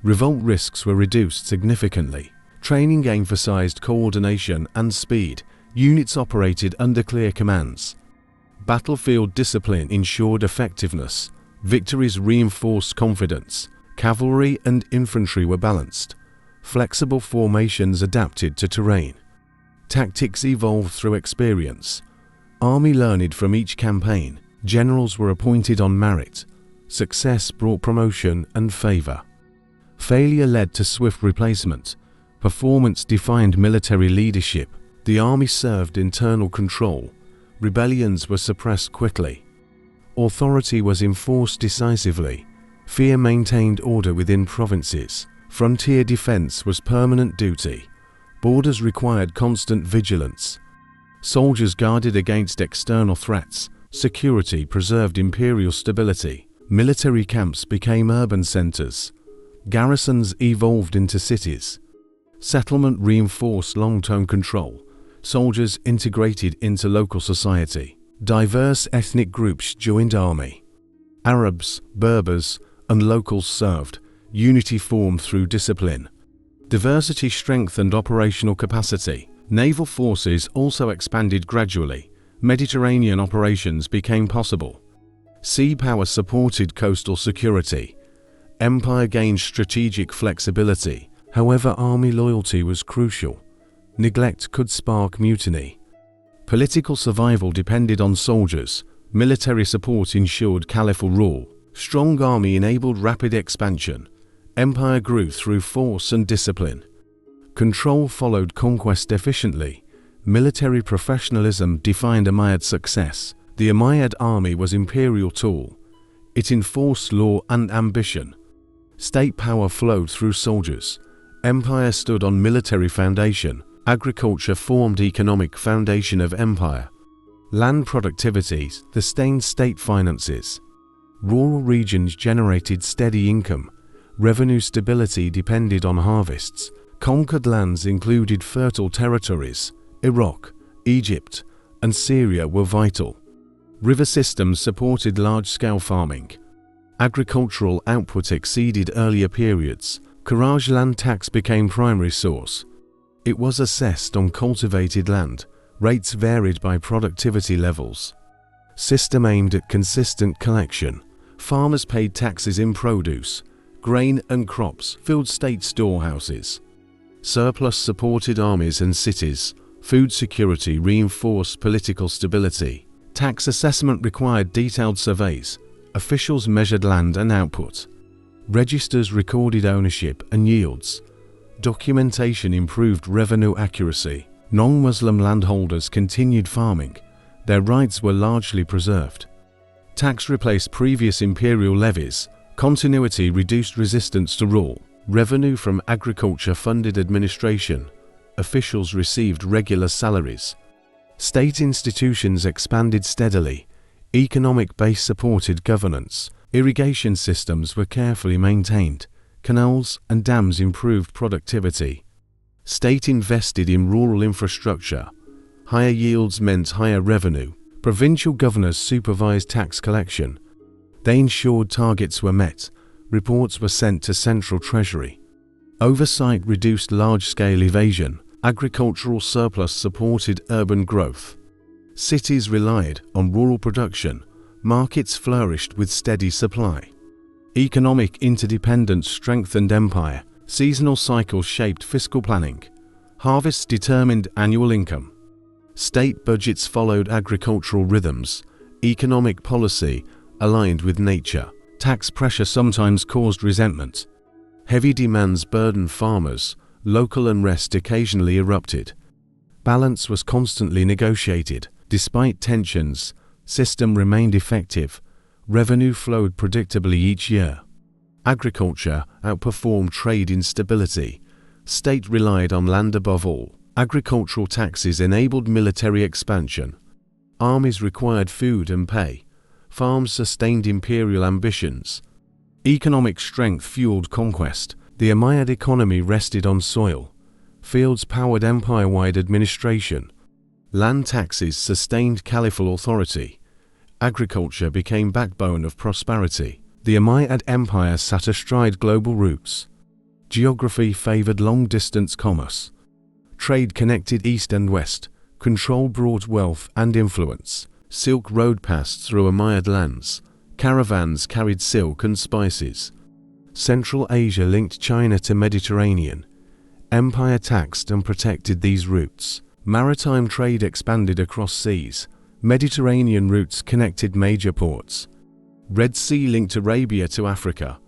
Revolt risks were reduced significantly. Training emphasized coordination and speed. Units operated under clear commands. Battlefield discipline ensured effectiveness. Victories reinforced confidence. Cavalry and infantry were balanced. Flexible formations adapted to terrain. Tactics evolved through experience. Army learned from each campaign. Generals were appointed on merit. Success brought promotion and favor. Failure led to swift replacement. Performance defined military leadership. The army served internal control. Rebellions were suppressed quickly. Authority was enforced decisively. Fear maintained order within provinces. Frontier defense was permanent duty. Borders required constant vigilance. Soldiers guarded against external threats. Security preserved imperial stability. Military camps became urban centers. Garrisons evolved into cities. Settlement reinforced long-term control. Soldiers integrated into local society. Diverse ethnic groups joined army. Arabs, Berbers, and locals served. Unity formed through discipline. Diversity strengthened operational capacity. Naval forces also expanded gradually. Mediterranean operations became possible. Sea power supported coastal security. Empire gained strategic flexibility. However, army loyalty was crucial. Neglect could spark mutiny. Political survival depended on soldiers. Military support ensured caliphal rule. Strong army enabled rapid expansion. Empire grew through force and discipline. Control followed conquest efficiently. Military professionalism defined Umayyad success. The Umayyad army was imperial tool. It enforced law and ambition. State power flowed through soldiers. Empire stood on military foundation. Agriculture formed economic foundation of empire. Land productivity sustained state finances. Rural regions generated steady income. Revenue stability depended on harvests. Conquered lands included fertile territories. Iraq, Egypt, and Syria were vital. River systems supported large-scale farming. Agricultural output exceeded earlier periods. Courage land tax became primary source. It was assessed on cultivated land. Rates varied by productivity levels. System aimed at consistent collection. Farmers paid taxes in produce. Grain and crops filled state storehouses. Surplus supported armies and cities. Food security reinforced political stability. Tax assessment required detailed surveys. Officials measured land and output. Registers recorded ownership and yields. Documentation improved revenue accuracy. Non-Muslim landholders continued farming. Their rights were largely preserved. Tax replaced previous imperial levies. Continuity reduced resistance to rule. Revenue from agriculture funded administration. Officials received regular salaries. State institutions expanded steadily. Economic base supported governance. Irrigation systems were carefully maintained. Canals and dams improved productivity. State invested in rural infrastructure. Higher yields meant higher revenue. Provincial governors supervised tax collection. They ensured targets were met. Reports were sent to central treasury. Oversight reduced large-scale evasion. Agricultural surplus supported urban growth. Cities relied on rural production. Markets flourished with steady supply. Economic interdependence strengthened empire. Seasonal cycles shaped fiscal planning. Harvests determined annual income. State budgets followed agricultural rhythms. Economic policy aligned with nature. Tax pressure sometimes caused resentment. Heavy demands burdened farmers. Local unrest occasionally erupted. Balance was constantly negotiated. Despite tensions, system remained effective. Revenue flowed predictably each year. Agriculture outperformed trade in stability. State relied on land above all. Agricultural taxes enabled military expansion. Armies required food and pay. Farms sustained imperial ambitions. Economic strength fueled conquest. The Umayyad economy rested on soil. Fields powered empire-wide administration. Land taxes sustained caliphal authority. Agriculture became backbone of prosperity. The Umayyad Empire sat astride global roots. Geography favored long-distance commerce. Trade connected east and west. Control brought wealth and influence. Silk Road passed through Umayyad lands. Caravans carried silk and spices. Central Asia linked China to Mediterranean. Empire taxed and protected these routes. Maritime trade expanded across seas. Mediterranean routes connected major ports. Red Sea linked Arabia to Africa.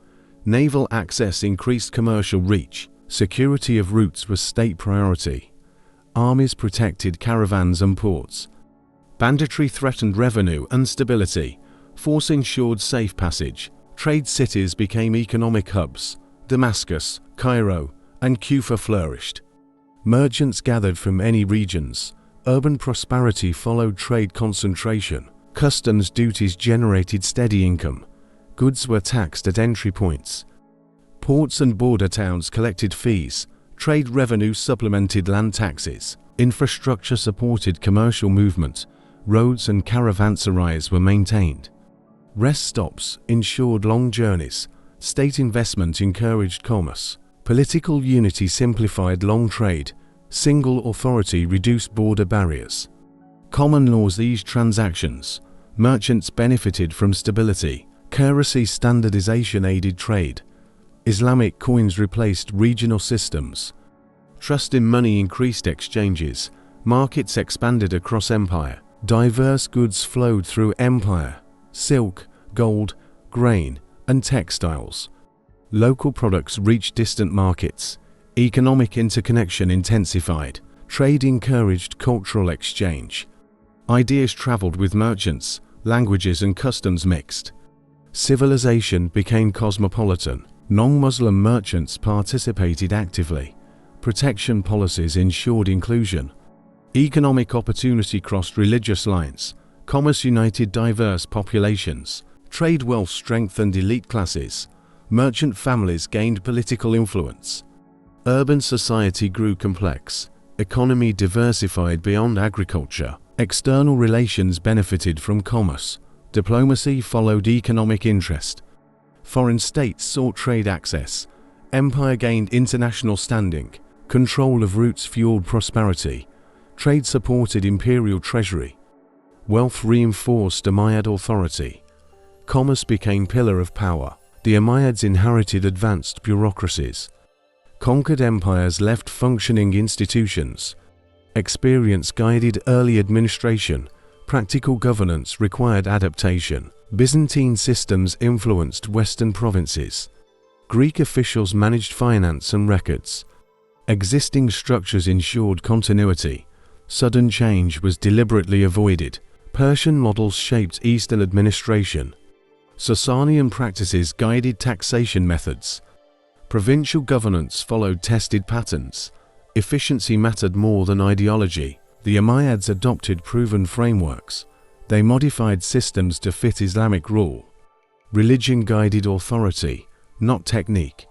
Naval access increased commercial reach. Security of routes was state priority. Armies protected caravans and ports. Banditry threatened revenue and stability. Force ensured safe passage. Trade cities became economic hubs. Damascus, Cairo, and Kufa flourished. Merchants gathered from any regions. Urban prosperity followed trade concentration. Customs duties generated steady income. Goods were taxed at entry points. Ports and border towns collected fees. Trade revenue supplemented land taxes. Infrastructure supported commercial movement. Roads and caravanserais were maintained. Rest stops ensured long journeys. State investment encouraged commerce. Political unity simplified long trade. Single authority reduced border barriers. Common laws eased transactions. Merchants benefited from stability. Currency standardization aided trade. Islamic coins replaced regional systems. Trust in money increased exchanges. Markets expanded across empire. Diverse goods flowed through empire. Silk, gold, grain, and textiles. Local products reached distant markets. Economic interconnection intensified. Trade encouraged cultural exchange. Ideas traveled with merchants. Languages and customs mixed. Civilization became cosmopolitan. Non-Muslim merchants participated actively. Protection policies ensured inclusion. Economic opportunity crossed religious lines. Commerce united diverse populations. Trade wealth strengthened elite classes. Merchant families gained political influence. Urban society grew complex. Economy diversified beyond agriculture. External relations benefited from commerce. Diplomacy followed economic interest. Foreign states sought trade access. Empire gained international standing. Control of routes fueled prosperity. Trade supported imperial treasury. Wealth reinforced Umayyad authority. Commerce became pillar of power. The Umayyads inherited advanced bureaucracies. Conquered empires left functioning institutions. Experience guided early administration. Practical governance required adaptation. Byzantine systems influenced Western provinces. Greek officials managed finance and records. Existing structures ensured continuity. Sudden change was deliberately avoided. Persian models shaped Eastern administration. Sasanian practices guided taxation methods. Provincial governance followed tested patterns. Efficiency mattered more than ideology. The Umayyads adopted proven frameworks. They modified systems to fit Islamic rule. Religion guided authority, not technique.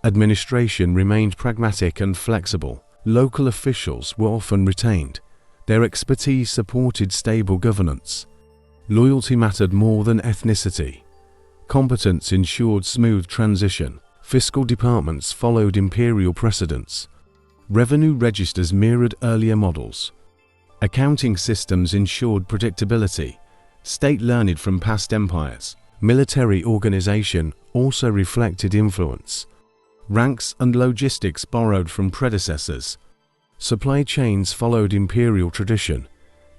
Administration remained pragmatic and flexible. Local officials were often retained. Their expertise supported stable governance. Loyalty mattered more than ethnicity. Competence ensured smooth transition. Fiscal departments followed imperial precedents. Revenue registers mirrored earlier models. Accounting systems ensured predictability. State learned from past empires. Military organization also reflected influence. Ranks and logistics borrowed from predecessors. Supply chains followed imperial tradition.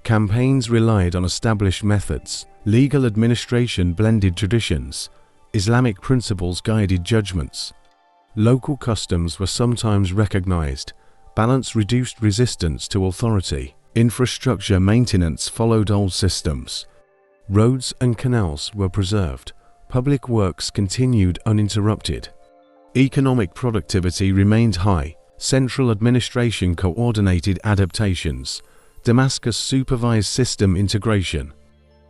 Campaigns relied on established methods. Legal administration blended traditions. Islamic principles guided judgments. Local customs were sometimes recognized. Balance reduced resistance to authority. Infrastructure maintenance followed old systems. Roads and canals were preserved. Public works continued uninterrupted. Economic productivity remained high. Central administration coordinated adaptations. Damascus supervised system integration.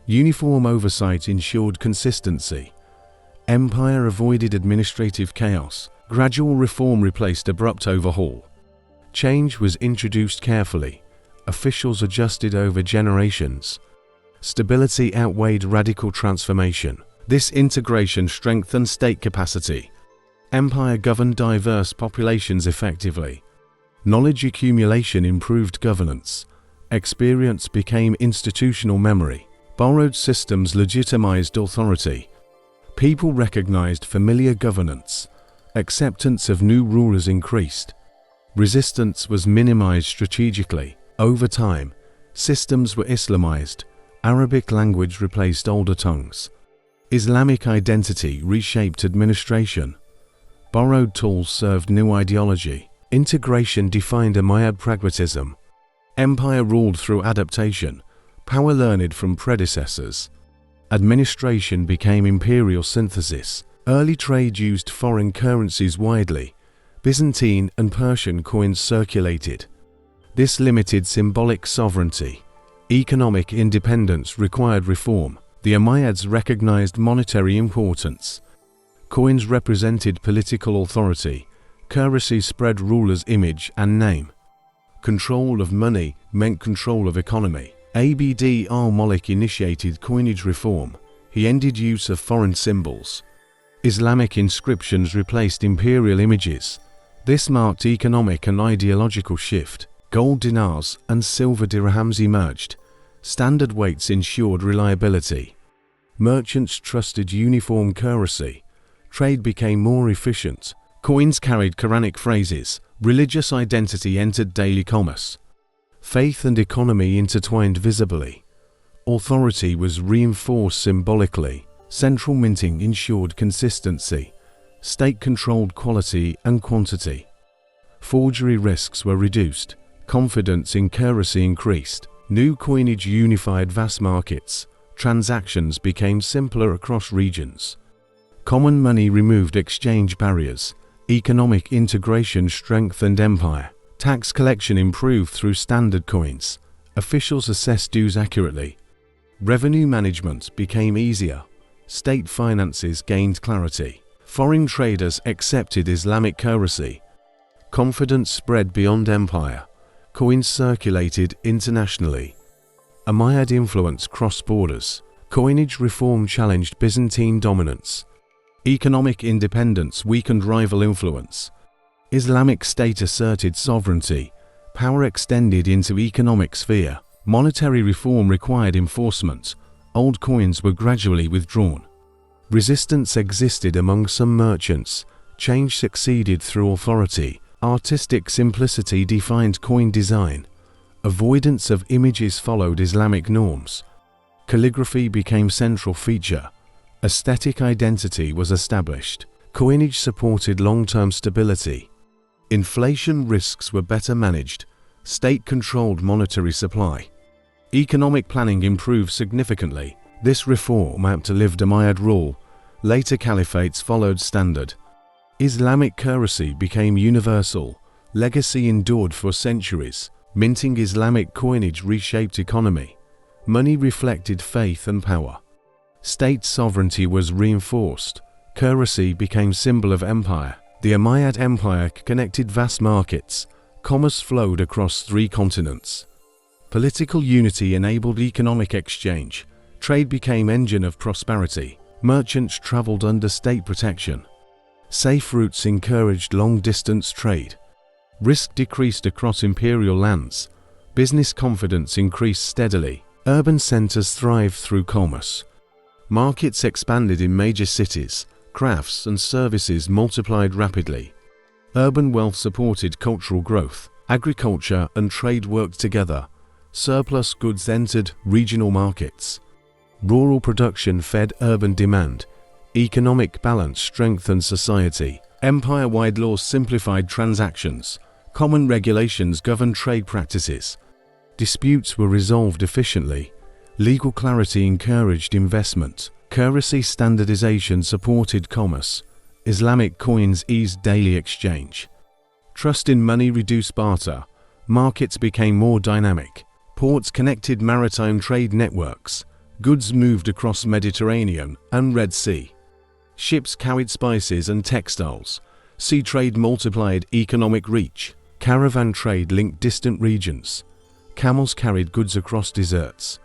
Uniform oversight ensured consistency. Empire avoided administrative chaos. Gradual reform replaced abrupt overhaul. Change was introduced carefully. Officials adjusted over generations. Stability outweighed radical transformation. This integration strengthened state capacity. Empire governed diverse populations effectively. Knowledge accumulation improved governance. Experience became institutional memory. Borrowed systems legitimized authority. People recognized familiar governance. Acceptance of new rulers increased. Resistance was minimized strategically. Over time, systems were Islamized. Arabic language replaced older tongues. Islamic identity reshaped administration. Borrowed tools served new ideology. Integration defined Umayyad pragmatism. Empire ruled through adaptation. Power learned from predecessors. Administration became imperial synthesis. Early trade used foreign currencies widely. Byzantine and Persian coins circulated. This limited symbolic sovereignty. Economic independence required reform. The Umayyads recognized monetary importance. Coins represented political authority. Currency spread rulers' image and name. Control of money meant control of economy. Abd al-Malik initiated coinage reform. He ended use of foreign symbols. Islamic inscriptions replaced imperial images. This marked economic and ideological shift. Gold dinars and silver dirhams emerged. Standard weights ensured reliability. Merchants trusted uniform currency. Trade became more efficient. Coins carried Quranic phrases. Religious identity entered daily commerce. Faith and economy intertwined visibly. Authority was reinforced symbolically. Central minting ensured consistency. State controlled quality and quantity. Forgery risks were reduced. Confidence in currency increased. New coinage unified vast markets. Transactions became simpler across regions. Common money removed exchange barriers. Economic integration strengthened empire. Tax collection improved through standard coins. Officials assessed dues accurately. Revenue management became easier. State finances gained clarity. Foreign traders accepted Islamic currency. Confidence spread beyond empire. Coins circulated internationally. Umayyad influence crossed borders. Coinage reform challenged Byzantine dominance. Economic independence weakened rival influence. Islamic State asserted sovereignty. Power extended into economic sphere. Monetary reform required enforcement. Old coins were gradually withdrawn. Resistance existed among some merchants. Change succeeded through authority. Artistic simplicity defined coin design. Avoidance of images followed Islamic norms. Calligraphy became central feature. Aesthetic identity was established. Coinage supported long-term stability. Inflation risks were better managed. State-controlled monetary supply. Economic planning improved significantly. This reform outlived Umayyad rule. Later caliphates followed standard. Islamic currency became universal. Legacy endured for centuries. Minting Islamic coinage reshaped economy. Money reflected faith and power. State sovereignty was reinforced. Currency became symbol of empire. The Umayyad Empire connected vast markets. Commerce flowed across 3 continents. Political unity enabled economic exchange. Trade became engine of prosperity. Merchants traveled under state protection. Safe routes encouraged long-distance trade. Risk decreased across imperial lands. Business confidence increased steadily. Urban centers thrived through commerce. Markets expanded in major cities. Crafts and services multiplied rapidly. Urban wealth supported cultural growth. Agriculture and trade worked together. Surplus goods entered regional markets. Rural production fed urban demand. Economic balance strengthened society. Empire-wide laws simplified transactions. Common regulations governed trade practices. Disputes were resolved efficiently. Legal clarity encouraged investment. Currency standardization supported commerce. Islamic coins eased daily exchange. Trust in money reduced barter. Markets became more dynamic. Ports connected maritime trade networks. Goods moved across Mediterranean and Red Sea. Ships carried spices and textiles. Sea trade multiplied economic reach. Caravan trade linked distant regions. Camels carried goods across deserts.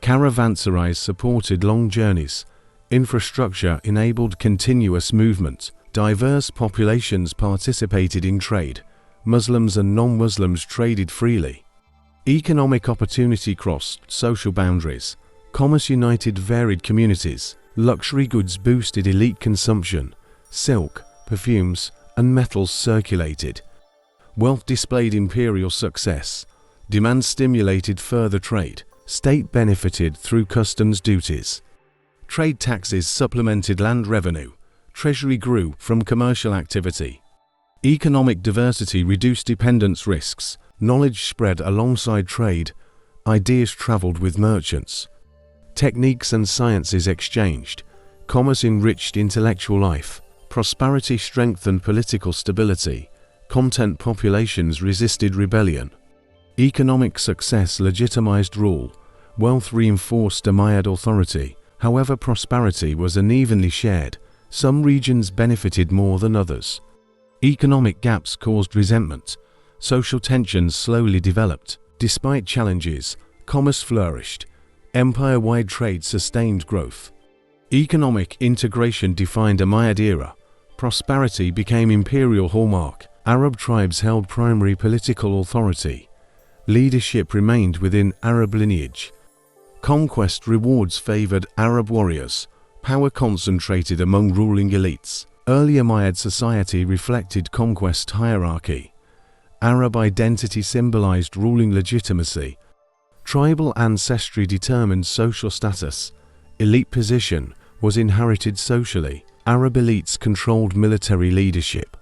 Caravanserais supported long journeys. Infrastructure enabled continuous movement. Diverse populations participated in trade. Muslims and non-Muslims traded freely. Economic opportunity crossed social boundaries. Commerce united varied communities. Luxury goods boosted elite consumption. Silk, perfumes, and metals circulated. Wealth displayed imperial success. Demand stimulated further trade. State benefited through customs duties. Trade taxes supplemented land revenue. Treasury grew from commercial activity. Economic diversity reduced dependence risks. Knowledge spread alongside trade. Ideas traveled with merchants. Techniques and sciences exchanged. Commerce enriched intellectual life. Prosperity strengthened political stability. Content populations resisted rebellion. Economic success legitimized rule. Wealth reinforced Umayyad authority. However, prosperity was unevenly shared. Some regions benefited more than others. Economic gaps caused resentment. Social tensions slowly developed. Despite challenges, commerce flourished. Empire-wide trade sustained growth. Economic integration defined Umayyad era. Prosperity became imperial hallmark. Arab tribes held primary political authority. Leadership remained within Arab lineage. Conquest rewards favored Arab warriors. Power concentrated among ruling elites. Early Umayyad society reflected conquest hierarchy. Arab identity symbolized ruling legitimacy. Tribal ancestry determined social status. Elite position was inherited socially. Arab elites controlled military leadership.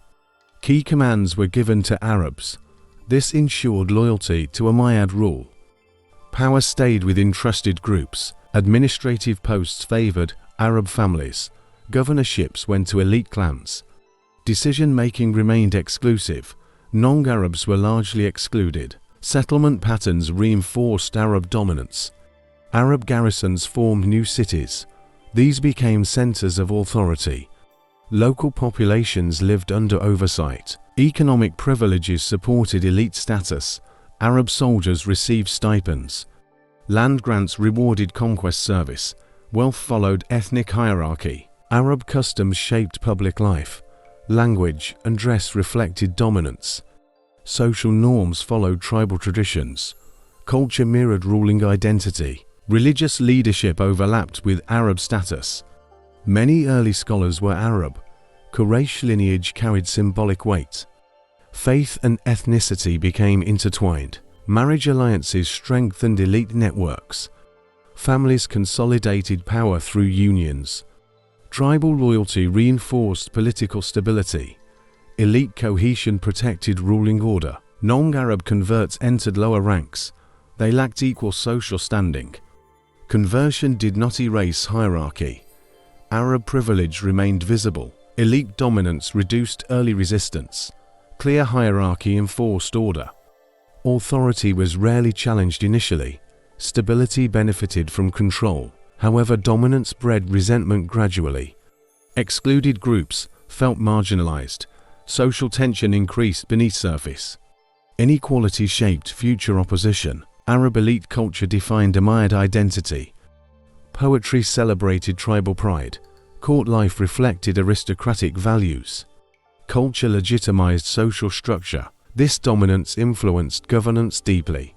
Key commands were given to Arabs. This ensured loyalty to Umayyad rule. Power stayed within trusted groups. Administrative posts favored Arab families. Governorships went to elite clans. Decision-making remained exclusive. Non-Arabs were largely excluded. Settlement patterns reinforced Arab dominance. Arab garrisons formed new cities. These became centers of authority. Local populations lived under oversight. Economic privileges supported elite status. Arab soldiers received stipends. Land grants rewarded conquest service. Wealth followed ethnic hierarchy. Arab customs shaped public life. Language and dress reflected dominance. Social norms followed tribal traditions. Culture mirrored ruling identity. Religious leadership overlapped with Arab status. Many early scholars were Arab. Quraysh lineage carried symbolic weight. Faith and ethnicity became intertwined. Marriage alliances strengthened elite networks. Families consolidated power through unions. Tribal loyalty reinforced political stability. Elite cohesion protected ruling order. Non-Arab converts entered lower ranks. They lacked equal social standing. Conversion did not erase hierarchy. Arab privilege remained visible. Elite dominance reduced early resistance. Clear hierarchy enforced order. Authority was rarely challenged initially. Stability benefited from control. However, dominance bred resentment gradually. Excluded groups felt marginalized. Social tension increased beneath surface. Inequality shaped future opposition. Arab elite culture defined Umayyad identity. Poetry celebrated tribal pride. Court life reflected aristocratic values. Culture legitimized social structure. This dominance influenced governance deeply.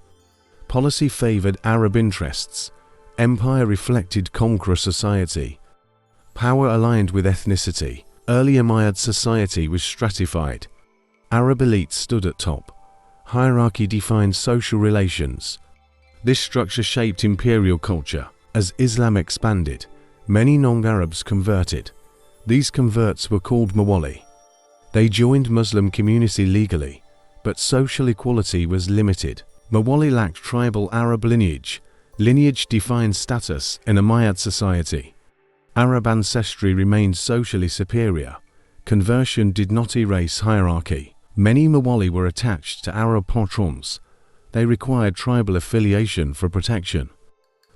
Policy favored Arab interests. Empire reflected conqueror society. Power aligned with ethnicity. Early Umayyad society was stratified. Arab elites stood at top. Hierarchy defined social relations. This structure shaped imperial culture. As Islam expanded, many non-Arabs converted. These converts were called Mawali. They joined Muslim community legally, but social equality was limited. Mawali lacked tribal Arab lineage. Lineage defined status in Umayyad society. Arab ancestry remained socially superior. Conversion did not erase hierarchy. Many Mawali were attached to Arab patrons. They required tribal affiliation for protection.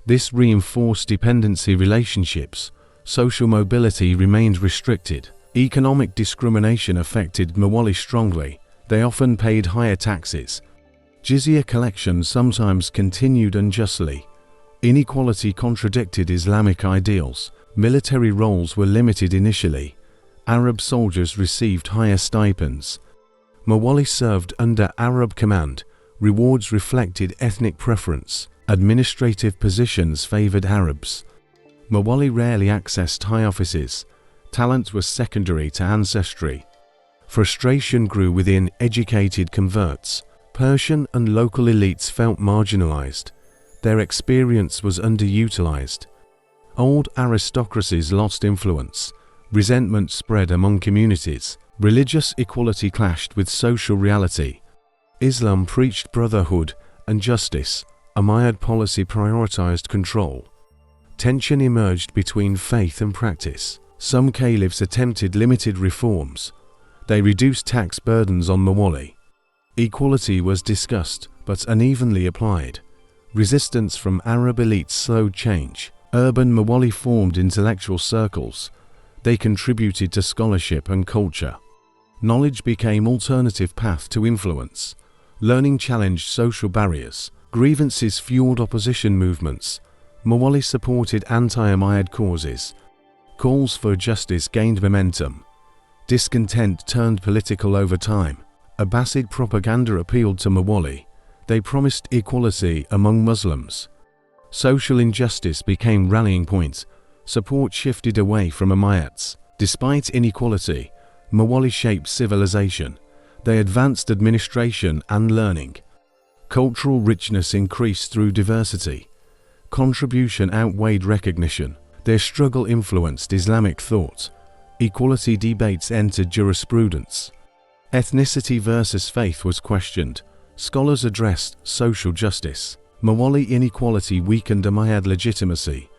This reinforced dependency relationships. Social mobility remained restricted. Economic discrimination affected Mawali strongly. They often paid higher taxes. Jizya collections sometimes continued unjustly. Inequality contradicted Islamic ideals. Military roles were limited initially. Arab soldiers received higher stipends. Mawali served under Arab command. Rewards reflected ethnic preference. Administrative positions favored Arabs. Mawali rarely accessed high offices. Talent was secondary to ancestry. Frustration grew within educated converts. Persian and local elites felt marginalized. Their experience was underutilized. Old aristocracies lost influence. Resentment spread among communities. Religious equality clashed with social reality. Islam preached brotherhood and justice. Umayyad policy prioritized control. Tension emerged between faith and practice. Some caliphs attempted limited reforms. They reduced tax burdens on Mawali. Equality was discussed, but unevenly applied. Resistance from Arab elites slowed change. Urban Mawali formed intellectual circles. They contributed to scholarship and culture. Knowledge became alternative path to influence. Learning challenged social barriers. Grievances fueled opposition movements. Mawali supported anti-Umayyad causes. Calls for justice gained momentum. Discontent turned political over time. Abbasid propaganda appealed to Mawali. They promised equality among Muslims. Social injustice became rallying point. Support shifted away from Umayyads. Despite inequality, Mawali shaped civilization. They advanced administration and learning. Cultural richness increased through diversity. Contribution outweighed recognition. Their struggle influenced Islamic thought. Equality debates entered jurisprudence. Ethnicity versus faith was questioned. Scholars addressed social justice. Mawali inequality weakened Umayyad legitimacy.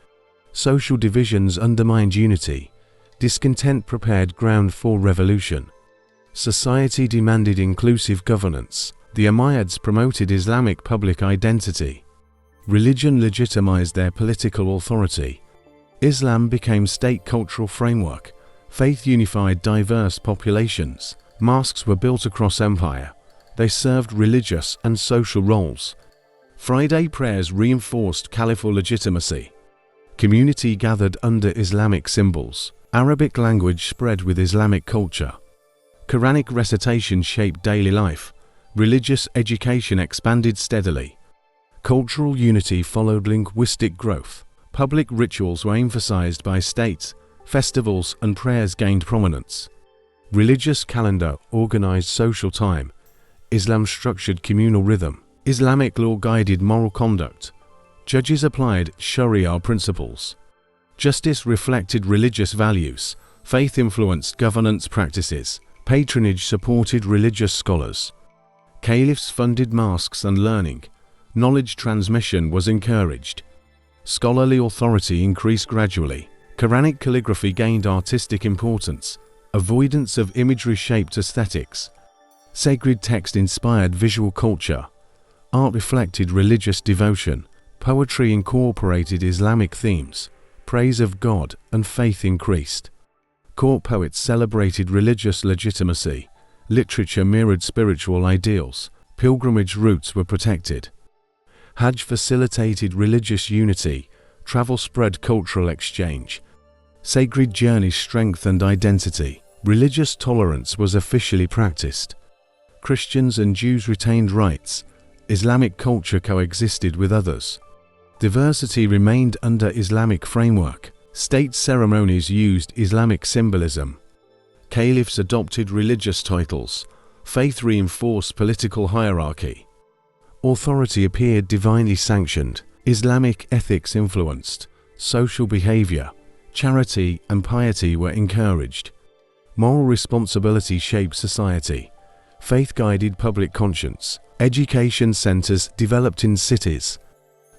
Social divisions undermined unity. Discontent prepared ground for revolution. Society demanded inclusive governance. The Umayyads promoted Islamic public identity. Religion legitimized their political authority. Islam became state cultural framework. Faith unified diverse populations. Mosques were built across empire. They served religious and social roles. Friday prayers reinforced caliphal legitimacy. Community gathered under Islamic symbols. Arabic language spread with Islamic culture. Quranic recitation shaped daily life. Religious education expanded steadily. Cultural unity followed linguistic growth. Public rituals were emphasized by states. Festivals and prayers gained prominence. Religious calendar organized social time. Islam structured communal rhythm. Islamic law guided moral conduct. Judges applied Sharia principles. Justice reflected religious values. Faith influenced governance practices. Patronage supported religious scholars. Caliphs funded mosques and learning. Knowledge transmission was encouraged. Scholarly authority increased gradually. Quranic calligraphy gained artistic importance. Avoidance of imagery shaped aesthetics. Sacred text inspired visual culture. Art reflected religious devotion. Poetry incorporated Islamic themes. Praise of God and faith increased. Court poets celebrated religious legitimacy. Literature mirrored spiritual ideals. Pilgrimage routes were protected. Hajj facilitated religious unity. Travel spread cultural exchange. Sacred journeys strengthened identity. Religious tolerance was officially practiced. Christians and Jews retained rights. Islamic culture coexisted with others. Diversity remained under Islamic framework. State ceremonies used Islamic symbolism. Caliphs adopted religious titles. Faith reinforced political hierarchy. Authority appeared divinely sanctioned. Islamic ethics influenced. Social behavior. Charity and piety were encouraged. Moral responsibility shaped society. Faith guided public conscience. Education centers developed in cities.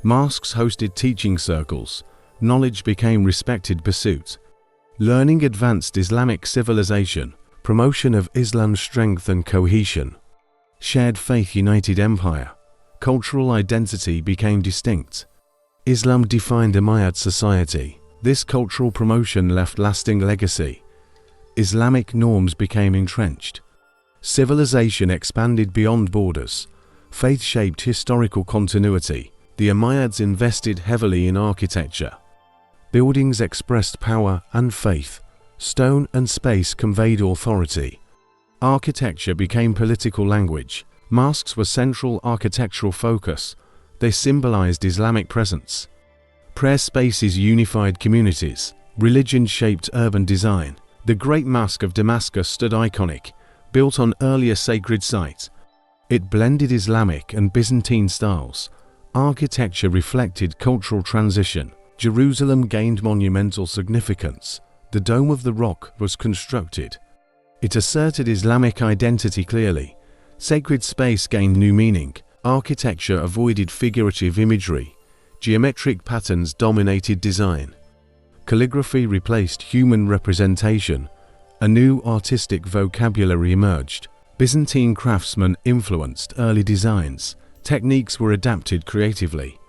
Mosques hosted teaching circles. Knowledge became respected pursuit. Learning advanced Islamic civilization. Promotion of Islam's strength and cohesion. Shared faith united empire. Cultural identity became distinct. Islam defined Umayyad society. This cultural promotion left lasting legacy. Islamic norms became entrenched. Civilization expanded beyond borders. Faith shaped historical continuity. The Umayyads invested heavily in architecture. Buildings expressed power and faith. Stone and space conveyed authority. Architecture became political language. Mosques were central architectural focus. They symbolized Islamic presence. Prayer spaces unified communities. Religion shaped urban design. The Great Mosque of Damascus stood iconic, built on earlier sacred sites. It blended Islamic and Byzantine styles. Architecture reflected cultural transition. Jerusalem gained monumental significance. The Dome of the Rock was constructed. It asserted Islamic identity clearly. Sacred space gained new meaning. Architecture avoided figurative imagery. Geometric patterns dominated design. Calligraphy replaced human representation. A new artistic vocabulary emerged. Byzantine craftsmen influenced early designs. Techniques were adapted creatively.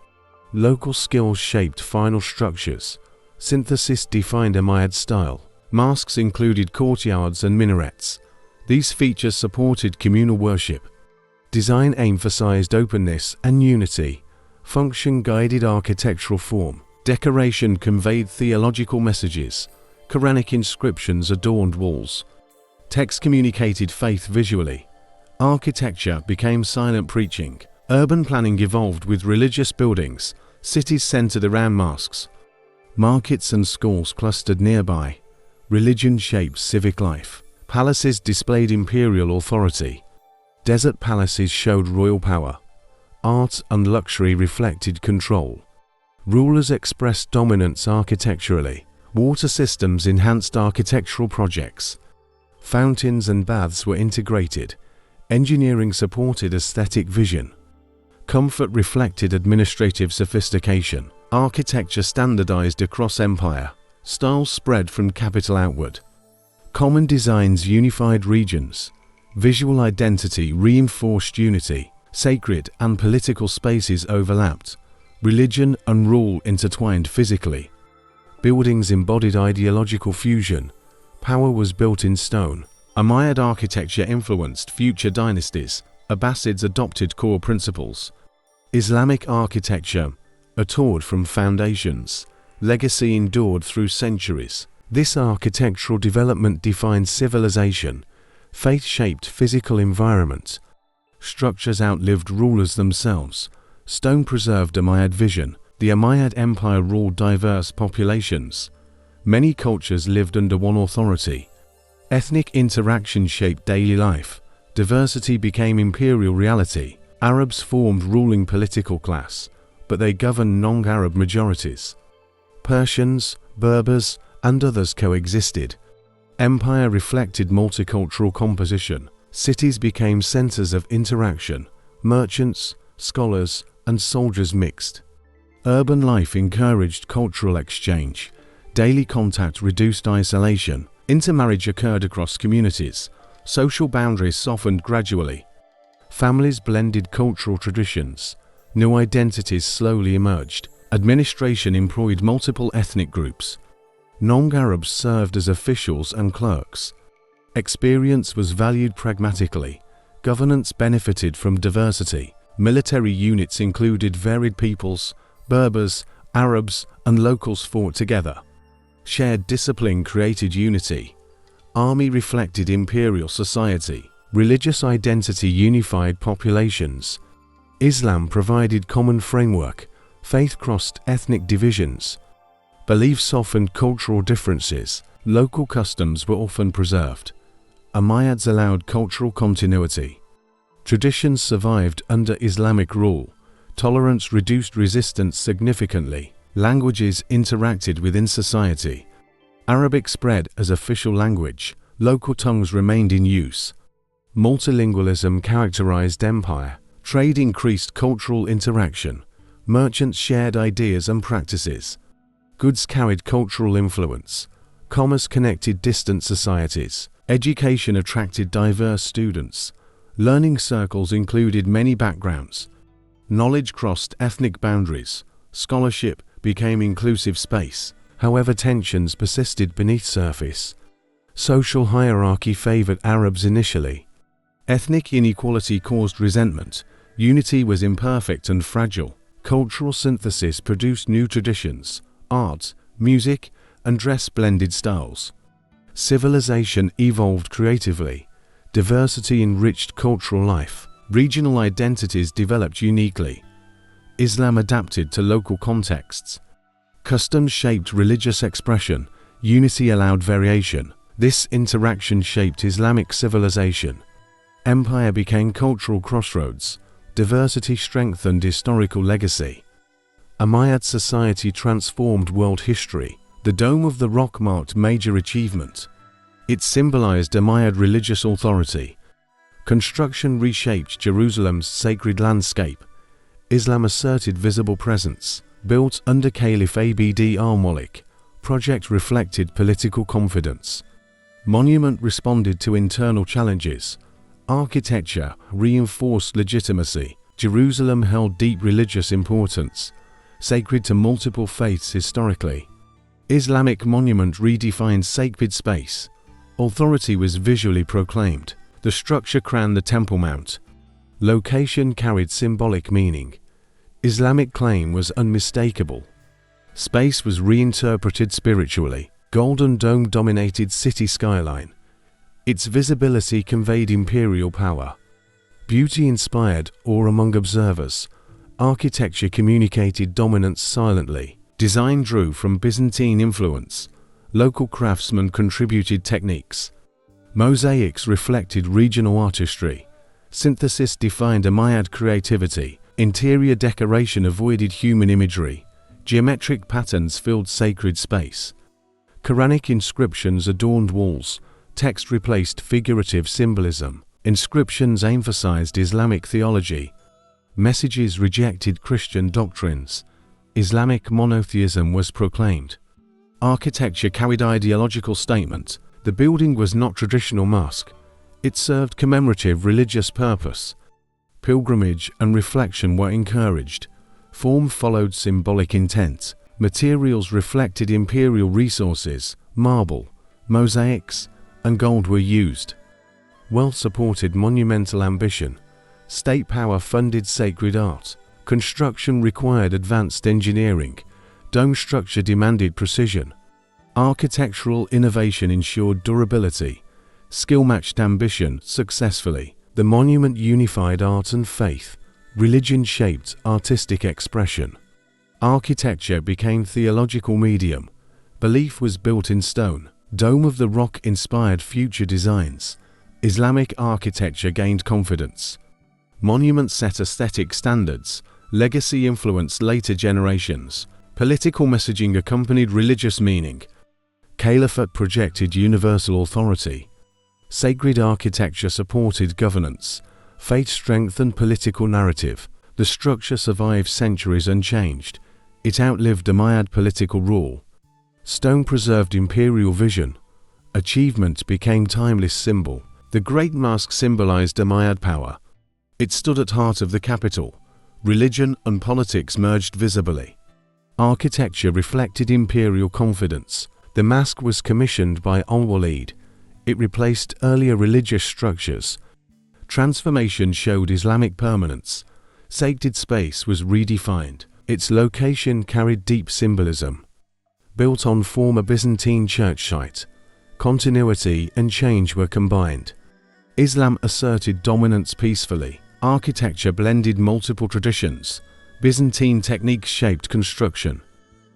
Local skills shaped final structures. Synthesis defined Umayyad style. Mosques included courtyards and minarets. These features supported communal worship. Design emphasized openness and unity. Function guided architectural form. Decoration conveyed theological messages. Quranic inscriptions adorned walls. Text communicated faith visually. Architecture became silent preaching. Urban planning evolved with religious buildings. Cities centered around mosques. Markets and schools clustered nearby. Religion shaped civic life. Palaces displayed imperial authority. Desert palaces showed royal power. Art and luxury reflected control. Rulers expressed dominance architecturally. Water systems enhanced architectural projects. Fountains and baths were integrated. Engineering supported aesthetic vision. Comfort reflected administrative sophistication. Architecture standardized across empire. Styles spread from capital outward. Common designs unified regions. Visual identity reinforced unity. Sacred and political spaces overlapped. Religion and rule intertwined physically. Buildings embodied ideological fusion. Power was built in stone. Umayyad architecture influenced future dynasties. Abbasids adopted core principles. Islamic architecture authored from foundations. Legacy endured through centuries. This architectural development defined civilization. Faith shaped physical environment. Structures outlived rulers themselves. Stone preserved Umayyad vision. The Umayyad Empire ruled diverse populations. Many cultures lived under one authority. Ethnic interaction shaped daily life. Diversity became imperial reality. Arabs formed ruling political class, but they governed non-Arab majorities. Persians, Berbers, and others coexisted. Empire reflected multicultural composition. Cities became centers of interaction. Merchants, scholars, and soldiers mixed. Urban life encouraged cultural exchange. Daily contact reduced isolation. Intermarriage occurred across communities. Social boundaries softened gradually. Families blended cultural traditions. New identities slowly emerged. Administration employed multiple ethnic groups. Non-Arabs served as officials and clerks. Experience was valued pragmatically. Governance benefited from diversity. Military units included varied peoples. Berbers, Arabs, and locals fought together. Shared discipline created unity. Army reflected imperial society. Religious identity unified populations. Islam provided common framework. Faith crossed ethnic divisions. Belief softened cultural differences. Local customs were often preserved. Umayyads allowed cultural continuity. Traditions survived under Islamic rule. Tolerance reduced resistance significantly. Languages interacted within society. Arabic spread as official language. Local tongues remained in use. Multilingualism characterized empire. Trade increased cultural interaction. Merchants shared ideas and practices. Goods carried cultural influence. Commerce connected distant societies. Education attracted diverse students. Learning circles included many backgrounds. Knowledge crossed ethnic boundaries. Scholarship became inclusive space. However, tensions persisted beneath surface. Social hierarchy favored Arabs initially. Ethnic inequality caused resentment. Unity was imperfect and fragile. Cultural synthesis produced new traditions. Art, music, and dress blended styles. Civilization evolved creatively. Diversity enriched cultural life. Regional identities developed uniquely. Islam adapted to local contexts. Customs shaped religious expression. Unity allowed variation. This interaction shaped Islamic civilization. Empire became cultural crossroads. Diversity strengthened historical legacy. Umayyad society transformed world history. The Dome of the Rock marked major achievement. It symbolized Umayyad religious authority. Construction reshaped Jerusalem's sacred landscape. Islam asserted visible presence. Built under Caliph Abd al-Malik. Project reflected political confidence. Monument responded to internal challenges. Architecture reinforced legitimacy. Jerusalem held deep religious importance. Sacred to multiple faiths historically. Islamic monument redefined sacred space. Authority was visually proclaimed. The structure crowned the Temple Mount. Location carried symbolic meaning. Islamic claim was unmistakable. Space was reinterpreted spiritually. Golden Dome dominated city skyline. Its visibility conveyed imperial power. Beauty inspired awe among observers. Architecture communicated dominance silently. Design drew from Byzantine influence. Local craftsmen contributed techniques. Mosaics reflected regional artistry. Synthesis defined Umayyad creativity. Interior decoration avoided human imagery. Geometric patterns filled sacred space. Quranic inscriptions adorned walls. Text replaced figurative symbolism. Inscriptions emphasized Islamic theology. Messages rejected Christian doctrines. Islamic monotheism was proclaimed. Architecture carried ideological statement. The building was not traditional mosque. It served commemorative religious purpose. Pilgrimage and reflection were encouraged. Form followed symbolic intent. Materials reflected imperial resources, marble, mosaics, and gold were used. Wealth supported monumental ambition. State power funded sacred art. Construction required advanced engineering. Dome structure demanded precision. Architectural innovation ensured durability. Skill matched ambition successfully. The monument unified art and faith. Religion shaped artistic expression. Architecture became theological medium. Belief was built in stone. Dome of the Rock inspired future designs. Islamic architecture gained confidence. Monuments set aesthetic standards. Legacy influenced later generations. Political messaging accompanied religious meaning. Caliphate projected universal authority. Sacred architecture supported governance. Faith strengthened political narrative. The structure survived centuries unchanged. It outlived Umayyad political rule. Stone preserved imperial vision. Achievement became timeless symbol. The Great Mosque symbolized Umayyad power. It stood at heart of the capital. Religion and politics merged visibly. Architecture reflected imperial confidence. The mosque was commissioned by Al-Walid. It replaced earlier religious structures. Transformation showed Islamic permanence. Sacred space was redefined. Its location carried deep symbolism. Built on former Byzantine church site, continuity and change were combined. Islam asserted dominance peacefully. Architecture blended multiple traditions. Byzantine techniques shaped construction.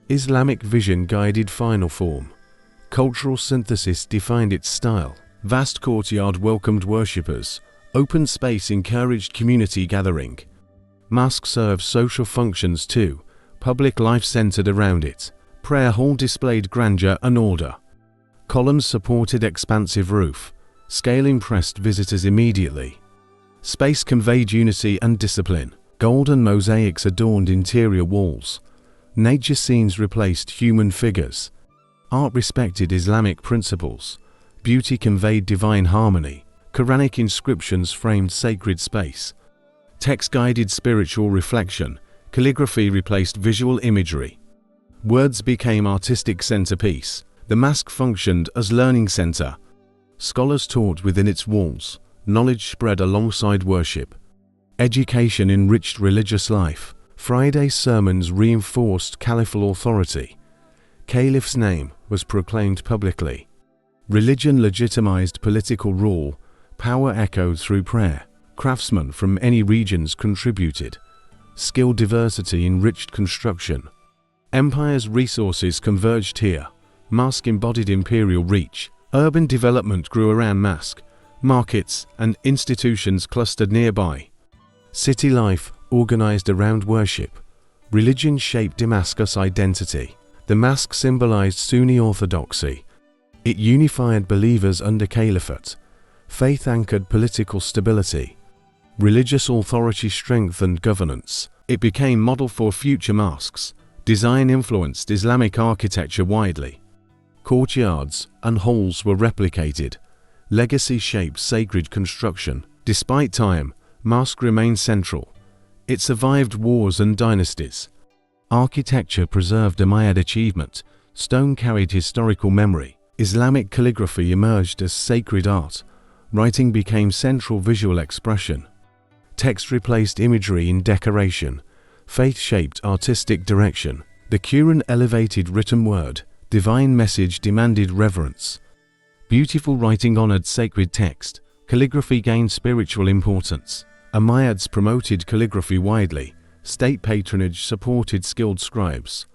Islamic vision guided final form. Cultural synthesis defined its style. Vast courtyard welcomed worshippers. Open space encouraged community gathering. Mosque served social functions too. Public life centered around it. Prayer hall displayed grandeur and order. Columns supported expansive roof. Scale impressed visitors immediately. Space conveyed unity and discipline. Golden mosaics adorned interior walls. Nature scenes replaced human figures. Art respected Islamic principles. Beauty conveyed divine harmony. Quranic inscriptions framed sacred space. Text guided spiritual reflection. Calligraphy replaced visual imagery. Words became artistic centerpiece. The mosque functioned as learning center. Scholars taught within its walls. Knowledge spread alongside worship. Education enriched religious life. Friday sermons reinforced caliphal authority. Caliph's name was proclaimed publicly. Religion legitimized political rule. Power echoed through prayer. Craftsmen from any regions contributed. Skill diversity enriched construction. Empire's resources converged here. Mosque embodied imperial reach. Urban development grew around mosque. Markets and institutions clustered nearby. City life organized around worship. Religion shaped Damascus' identity. The mosque symbolized Sunni orthodoxy. It unified believers under caliphate. Faith anchored political stability. Religious authority strengthened governance. It became model for future mosques. Design influenced Islamic architecture widely. Courtyards and halls were replicated. Legacy shaped sacred construction. Despite time, mosque remained central. It survived wars and dynasties. Architecture preserved Umayyad achievement. Stone carried historical memory. Islamic calligraphy emerged as sacred art. Writing became central visual expression. Text replaced imagery in decoration. Faith shaped artistic direction. The Quran elevated written word. Divine message demanded reverence. Beautiful writing honored sacred text. Calligraphy gained spiritual importance. Umayyads promoted calligraphy widely. State patronage supported skilled scribes.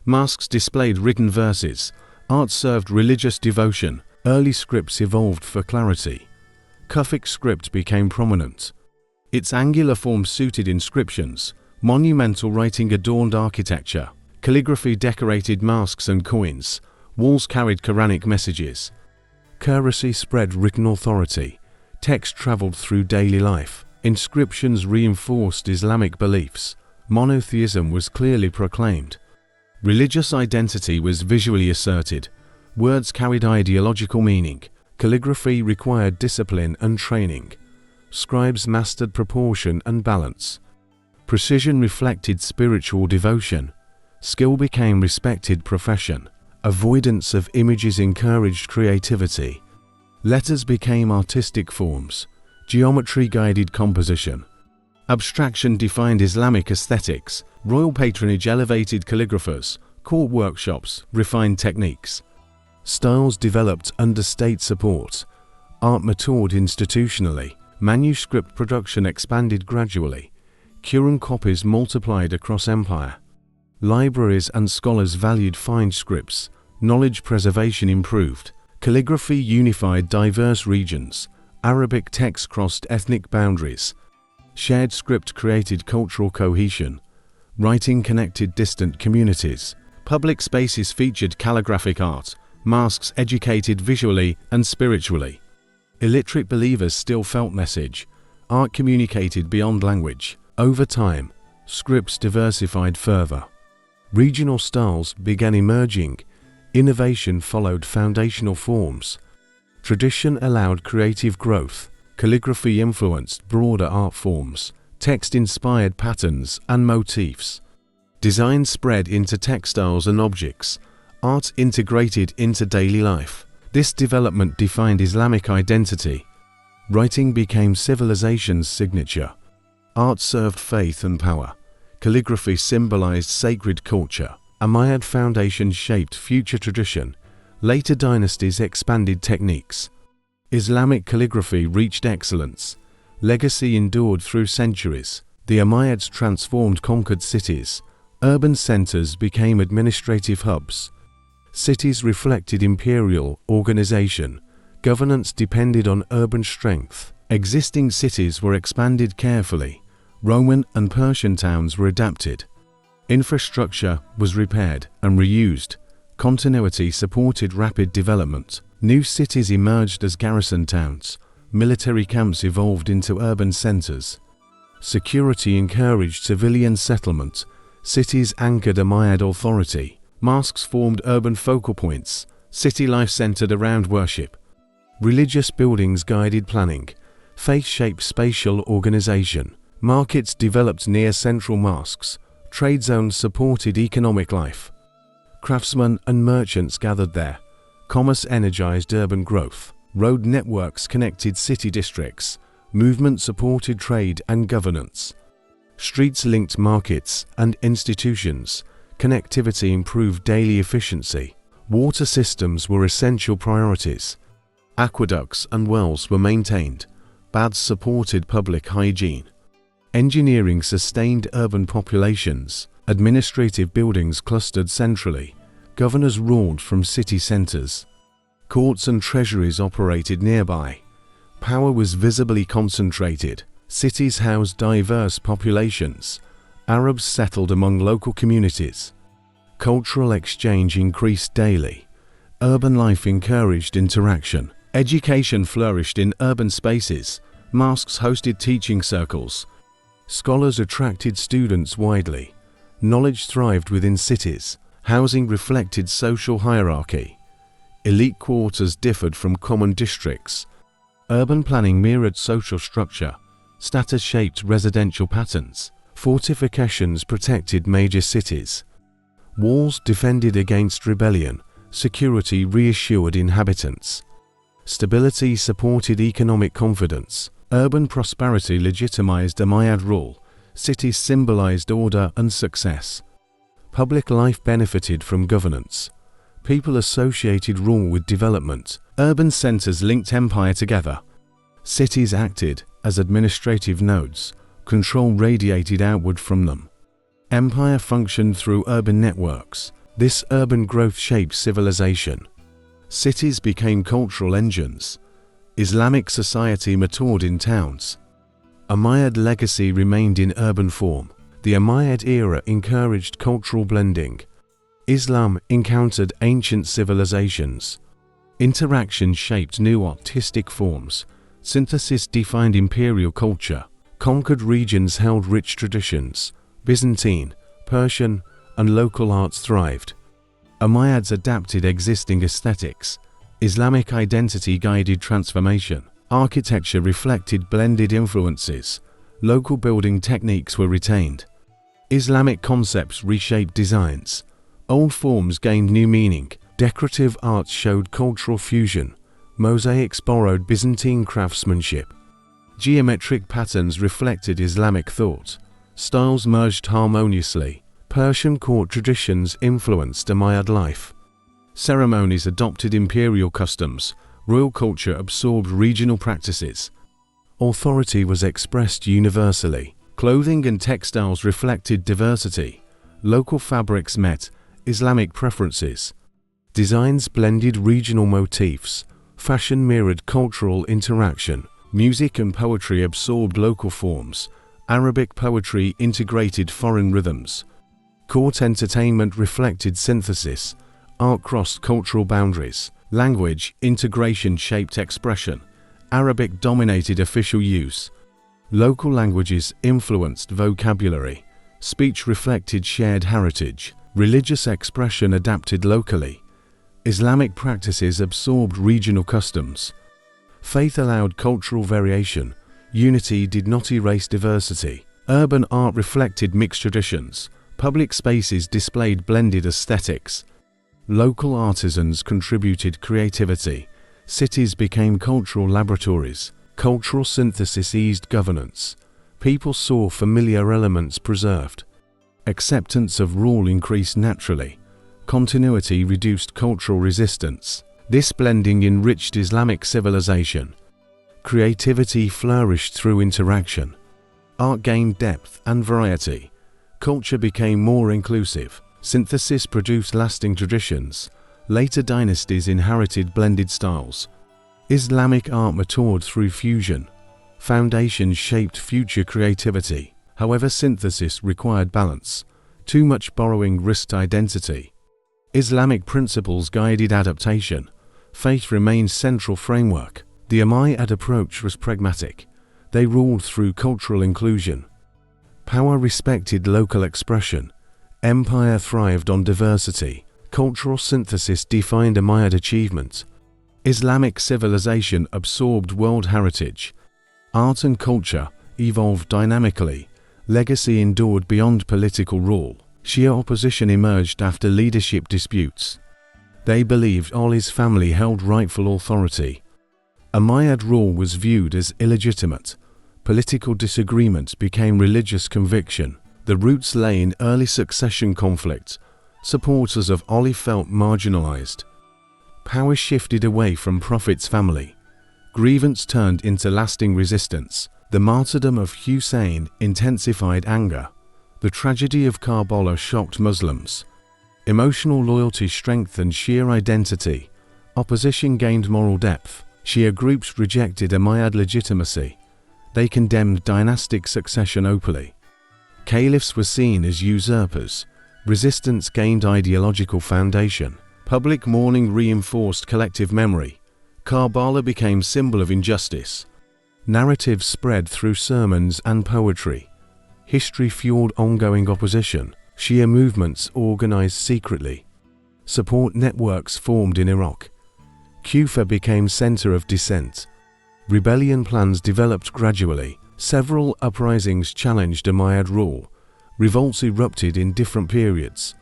Mosques displayed written verses. Art served religious devotion. Early scripts evolved for clarity. Kufic script became prominent. Its angular form suited inscriptions. Monumental writing adorned architecture. Calligraphy decorated mosques and coins. Walls carried Quranic messages. Currency spread written authority. Text traveled through daily life. Inscriptions reinforced Islamic beliefs. Monotheism was clearly proclaimed. Religious identity was visually asserted. Words carried ideological meaning. Calligraphy required discipline and training. Scribes mastered proportion and balance. Precision reflected spiritual devotion. Skill became respected profession. Avoidance of images encouraged creativity. Letters became artistic forms. Geometry guided composition. Abstraction defined Islamic aesthetics. Royal patronage elevated calligraphers. Court workshops refined techniques. Styles developed under state support. Art matured institutionally. Manuscript production expanded gradually. Quran copies multiplied across empire. Libraries and scholars valued fine scripts. Knowledge preservation improved. Calligraphy unified diverse regions. Arabic text crossed ethnic boundaries. Shared script created cultural cohesion. Writing connected distant communities. Public spaces featured calligraphic art. Mosques educated visually and spiritually. Illiterate believers still felt message. Art communicated beyond language. Over time, scripts diversified further. Regional styles began emerging. Innovation followed foundational forms. Tradition allowed creative growth. Calligraphy influenced broader art forms. Text inspired patterns and motifs. Design spread into textiles and objects. Art integrated into daily life. This development defined Islamic identity. Writing became civilization's signature. Art served faith and power. Calligraphy symbolized sacred culture. Umayyad foundation shaped future tradition. Later dynasties expanded techniques. Islamic calligraphy reached excellence. Legacy endured through centuries. The Umayyads transformed conquered cities. Urban centers became administrative hubs. Cities reflected imperial organization. Governance depended on urban strength. Existing cities were expanded carefully. Roman and Persian towns were adapted. Infrastructure was repaired and reused. Continuity supported rapid development. New cities emerged as garrison towns. Military camps evolved into urban centers. Security encouraged civilian settlement. Cities anchored Umayyad authority. Mosques formed urban focal points. City life centered around worship. Religious buildings guided planning. Faith shaped spatial organization. Markets developed near central mosques. Trade zones supported economic life. Craftsmen and merchants gathered there. Commerce energized urban growth. Road networks connected city districts. Movement supported trade and governance. Streets linked markets and institutions. Connectivity improved daily efficiency. Water systems were essential priorities. Aqueducts and wells were maintained. Baths supported public hygiene. Engineering sustained urban populations. Administrative buildings clustered centrally. Governors ruled from city centers. Courts and treasuries operated nearby. Power was visibly concentrated. Cities housed diverse populations. Arabs settled among local communities. Cultural exchange increased daily. Urban life encouraged interaction. Education flourished in urban spaces. Mosques hosted teaching circles. Scholars attracted students widely. Knowledge thrived within cities. Housing reflected social hierarchy. Elite quarters differed from common districts. Urban planning mirrored social structure. Status shaped residential patterns. Fortifications protected major cities. Walls defended against rebellion. Security reassured inhabitants. Stability supported economic confidence. Urban prosperity legitimized Umayyad rule. Cities symbolized order and success. Public life benefited from governance. People associated rule with development. Urban centers linked empire together. Cities acted as administrative nodes. Control radiated outward from them. Empire functioned through urban networks. This urban growth shaped civilization. Cities became cultural engines. Islamic society matured in towns. Umayyad legacy remained in urban form. The Umayyad era encouraged cultural blending. Islam encountered ancient civilizations. Interaction shaped new artistic forms. Synthesis defined imperial culture. Conquered regions held rich traditions. Byzantine, Persian, and local arts thrived. Umayyads adapted existing aesthetics. Islamic identity guided transformation. Architecture reflected blended influences. Local building techniques were retained. Islamic concepts reshaped designs. Old forms gained new meaning. Decorative arts showed cultural fusion. Mosaics borrowed Byzantine craftsmanship. Geometric patterns reflected Islamic thought. Styles merged harmoniously. Persian court traditions influenced Umayyad life. Ceremonies adopted imperial customs. Royal culture absorbed regional practices. Authority was expressed universally. Clothing and textiles reflected diversity. Local fabrics met Islamic preferences. Designs blended regional motifs. Fashion mirrored cultural interaction. Music and poetry absorbed local forms. Arabic poetry integrated foreign rhythms. Court entertainment reflected synthesis. Art crossed cultural boundaries. Language integration shaped expression. Arabic dominated official use. Local languages influenced vocabulary. Speech reflected shared heritage. Religious expression adapted locally. Islamic practices absorbed regional customs. Faith allowed cultural variation. Unity did not erase diversity. Urban art reflected mixed traditions. Public spaces displayed blended aesthetics. Local artisans contributed creativity. Cities became cultural laboratories. Cultural synthesis eased governance. People saw familiar elements preserved. Acceptance of rule increased naturally. Continuity reduced cultural resistance. This blending enriched Islamic civilization. Creativity flourished through interaction. Art gained depth and variety. Culture became more inclusive. Synthesis produced lasting traditions. Later dynasties inherited blended styles. Islamic art matured through fusion. Foundations shaped future creativity. However, synthesis required balance. Too much borrowing risked identity. Islamic principles guided adaptation. Faith remained central framework. The Umayyad approach was pragmatic. They ruled through cultural inclusion. Power respected local expression. Empire thrived on diversity. Cultural synthesis defined Umayyad achievement. Islamic civilization absorbed world heritage. Art and culture evolved dynamically. Legacy endured beyond political rule. Shia opposition emerged after leadership disputes. They believed Ali's family held rightful authority. Umayyad rule was viewed as illegitimate. Political disagreement became religious conviction. The roots lay in early succession conflict. Supporters of Ali felt marginalized. Power shifted away from Prophet's family. Grievance turned into lasting resistance. The martyrdom of Hussein intensified anger. The tragedy of Karbala shocked Muslims. Emotional loyalty strengthened Shia identity. Opposition gained moral depth. Shia groups rejected Umayyad legitimacy. They condemned dynastic succession openly. Caliphs were seen as usurpers. Resistance gained ideological foundation. Public mourning reinforced collective memory. Karbala became symbol of injustice. Narratives spread through sermons and poetry. History fueled ongoing opposition. Shia movements organized secretly. Support networks formed in Iraq. Kufa became center of dissent. Rebellion plans developed gradually. Several uprisings challenged Umayyad rule. Revolts erupted in different periods.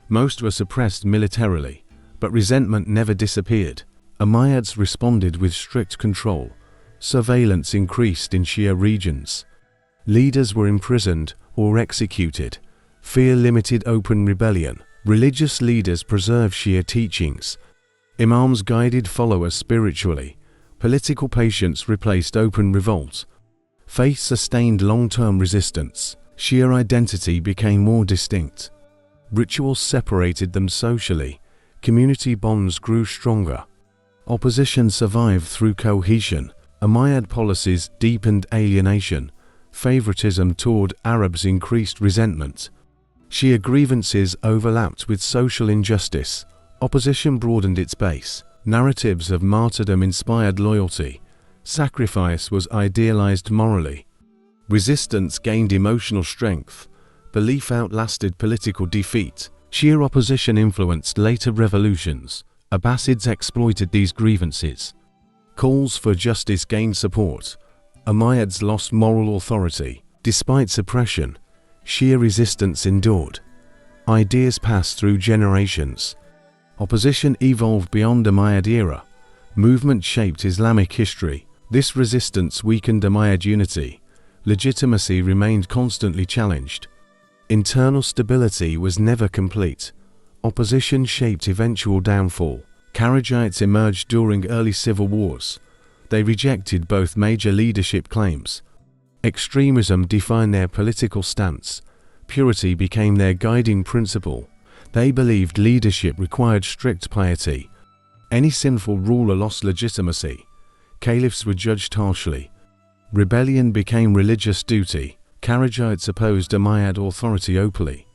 Most were suppressed militarily, but resentment never disappeared. Umayyads responded with strict control. Surveillance increased in Shia regions. Leaders were imprisoned or executed. Fear limited open rebellion. Religious leaders preserved Shia teachings. Imams guided followers spiritually. Political patience replaced open revolt. Faith sustained long-term resistance. Shia identity became more distinct. Rituals separated them socially. Community bonds grew stronger. Opposition survived through cohesion. Umayyad policies deepened alienation. Favoritism toward Arabs increased resentment. Shia grievances overlapped with social injustice. Opposition broadened its base. Narratives of martyrdom inspired loyalty. Sacrifice was idealized morally. Resistance gained emotional strength. Belief outlasted political defeat. Shia opposition influenced later revolutions. Abbasids exploited these grievances. Calls for justice gained support. Umayyads lost moral authority. Despite suppression, Shia resistance endured. Ideas passed through generations. Opposition evolved beyond Umayyad era. Movement shaped Islamic history. This resistance weakened Umayyad unity. Legitimacy remained constantly challenged. Internal stability was never complete. Opposition shaped eventual downfall. Kharijites emerged during early civil wars. They rejected both major leadership claims. Extremism defined their political stance. Purity became their guiding principle. They believed leadership required strict piety. Any sinful ruler lost legitimacy. Caliphs were judged harshly. Rebellion became religious duty. Kharijites opposed Umayyad authority openly.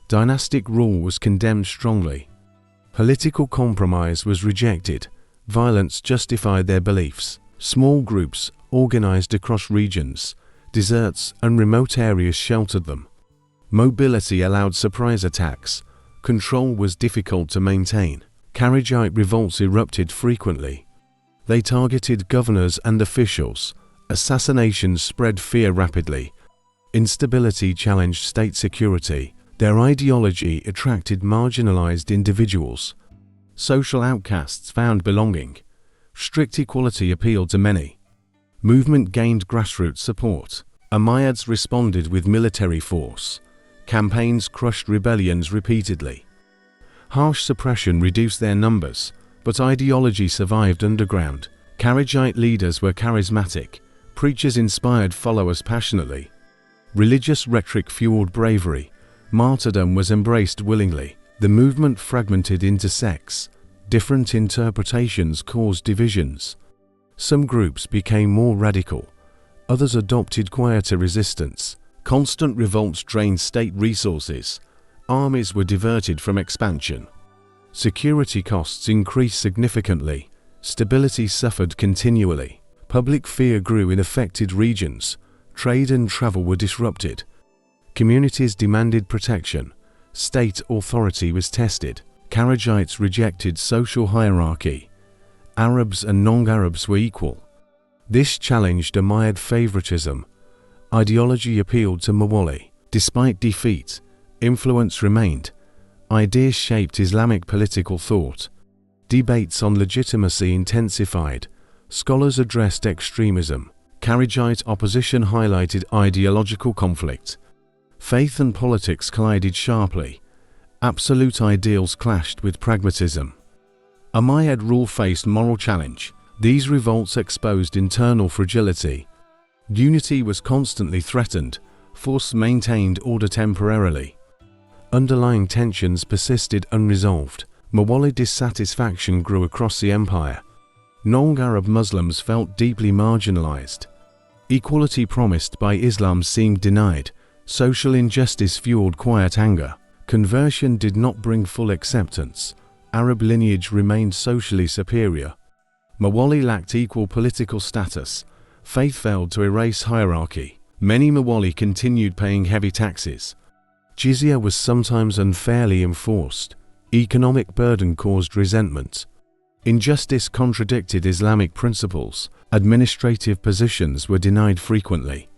Dynastic rule was condemned strongly. Political compromise was rejected. Violence justified their beliefs. Small groups, organized across regions, deserts and remote areas sheltered them. Mobility allowed surprise attacks. Control was difficult to maintain. Kharijite revolts erupted frequently. They targeted governors and officials. Assassinations spread fear rapidly. Instability challenged state security. Their ideology attracted marginalized individuals. Social outcasts found belonging. Strict equality appealed to many. Movement gained grassroots support. Umayyads responded with military force. Campaigns crushed rebellions repeatedly. Harsh suppression reduced their numbers, but ideology survived underground. Kharijite leaders were charismatic. Preachers inspired followers passionately. Religious rhetoric fueled bravery. Martyrdom was embraced willingly. The movement fragmented into sects. Different interpretations caused divisions. Some groups became more radical. Others adopted quieter resistance. Constant revolts drained state resources. Armies were diverted from expansion. Security costs increased significantly. Stability suffered continually. Public fear grew in affected regions. Trade and travel were disrupted. Communities demanded protection. State authority was tested. Kharijites rejected social hierarchy. Arabs and non-Arabs were equal. This challenged Umayyad favoritism. Ideology appealed to Muawiya. Despite defeat, influence remained. Ideas shaped Islamic political thought. Debates on legitimacy intensified. Scholars addressed extremism. Kharijite opposition highlighted ideological conflict. Faith and politics collided sharply. Absolute ideals clashed with pragmatism. Umayyad rule faced moral challenge. These revolts exposed internal fragility. Unity was constantly threatened. Force maintained order temporarily. Underlying tensions persisted unresolved. Muawiya dissatisfaction grew across the empire. Non-Arab Muslims felt deeply marginalized. Equality promised by Islam seemed denied. Social injustice fueled quiet anger. Conversion did not bring full acceptance. Arab lineage remained socially superior. Muawiya lacked equal political status. Faith failed to erase hierarchy. Many Muawiya continued paying heavy taxes. Jizya was sometimes unfairly enforced. Economic burden caused resentment. Injustice contradicted Islamic principles. Administrative positions were denied frequently.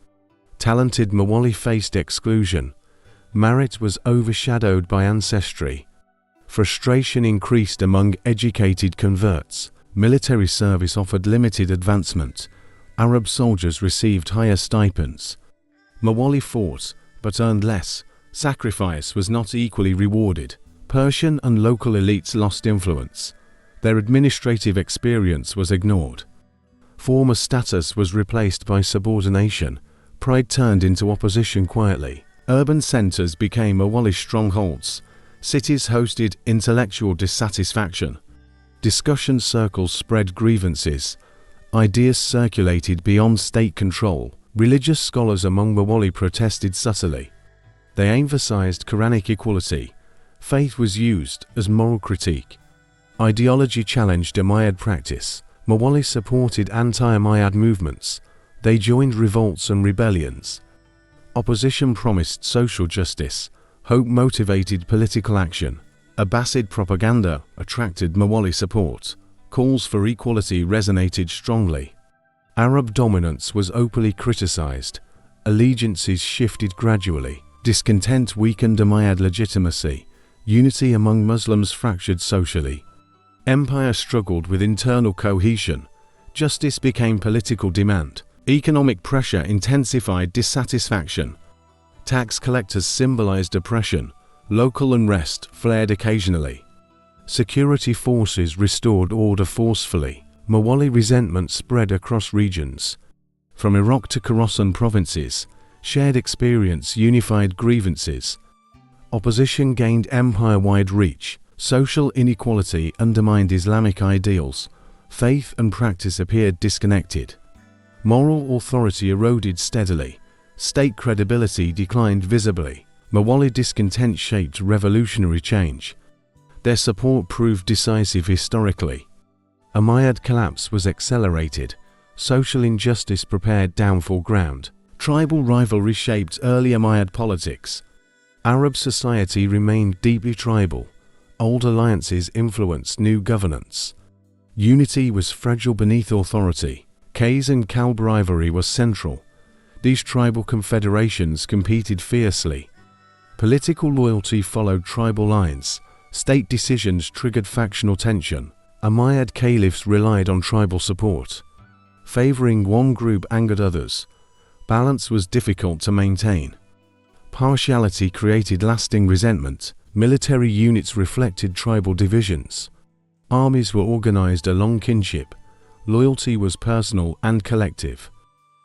Talented Muawiya faced exclusion. Merit was overshadowed by ancestry. Frustration increased among educated converts. Military service offered limited advancement. Arab soldiers received higher stipends. Muawiya fought, but earned less. Sacrifice was not equally rewarded. Persian and local elites lost influence. Their administrative experience was ignored. Former status was replaced by subordination. Pride turned into opposition quietly. Urban centers became Muawiya strongholds. Cities hosted intellectual dissatisfaction. Discussion circles spread grievances. Ideas circulated beyond state control. Religious scholars among Muawiya protested subtly. They emphasized Quranic equality. Faith was used as moral critique. Ideology challenged Umayyad practice. Muawiya supported anti-Umayyad movements. They joined revolts and rebellions. Opposition promised social justice. Hope motivated political action. Abbasid propaganda attracted Muawiya support. Calls for equality resonated strongly. Arab dominance was openly criticized. Allegiances shifted gradually. Discontent weakened Umayyad legitimacy. Unity among Muslims fractured socially. Empire struggled with internal cohesion. Justice became political demand. Economic pressure intensified dissatisfaction. Tax collectors symbolized oppression. Local unrest flared occasionally. Security forces restored order forcefully. Muawiya resentment spread across regions. From Iraq to Khorasan provinces, shared experience unified grievances. Opposition gained empire-wide reach. Social inequality undermined Islamic ideals. Faith and practice appeared disconnected. Moral authority eroded steadily. State credibility declined visibly. Muawiya discontent shaped revolutionary change. Their support proved decisive historically. Umayyad collapse was accelerated. Social injustice prepared downfall ground. Tribal rivalry shaped early Umayyad politics. Arab society remained deeply tribal. Old alliances influenced new governance. Unity was fragile beneath authority. Qays and Kalb rivalry was central. These tribal confederations competed fiercely. Political loyalty followed tribal lines. State decisions triggered factional tension. Umayyad caliphs relied on tribal support. Favoring one group angered others. Balance was difficult to maintain. Partiality created lasting resentment. Military units reflected tribal divisions. Armies were organized along kinship. Loyalty was personal and collective.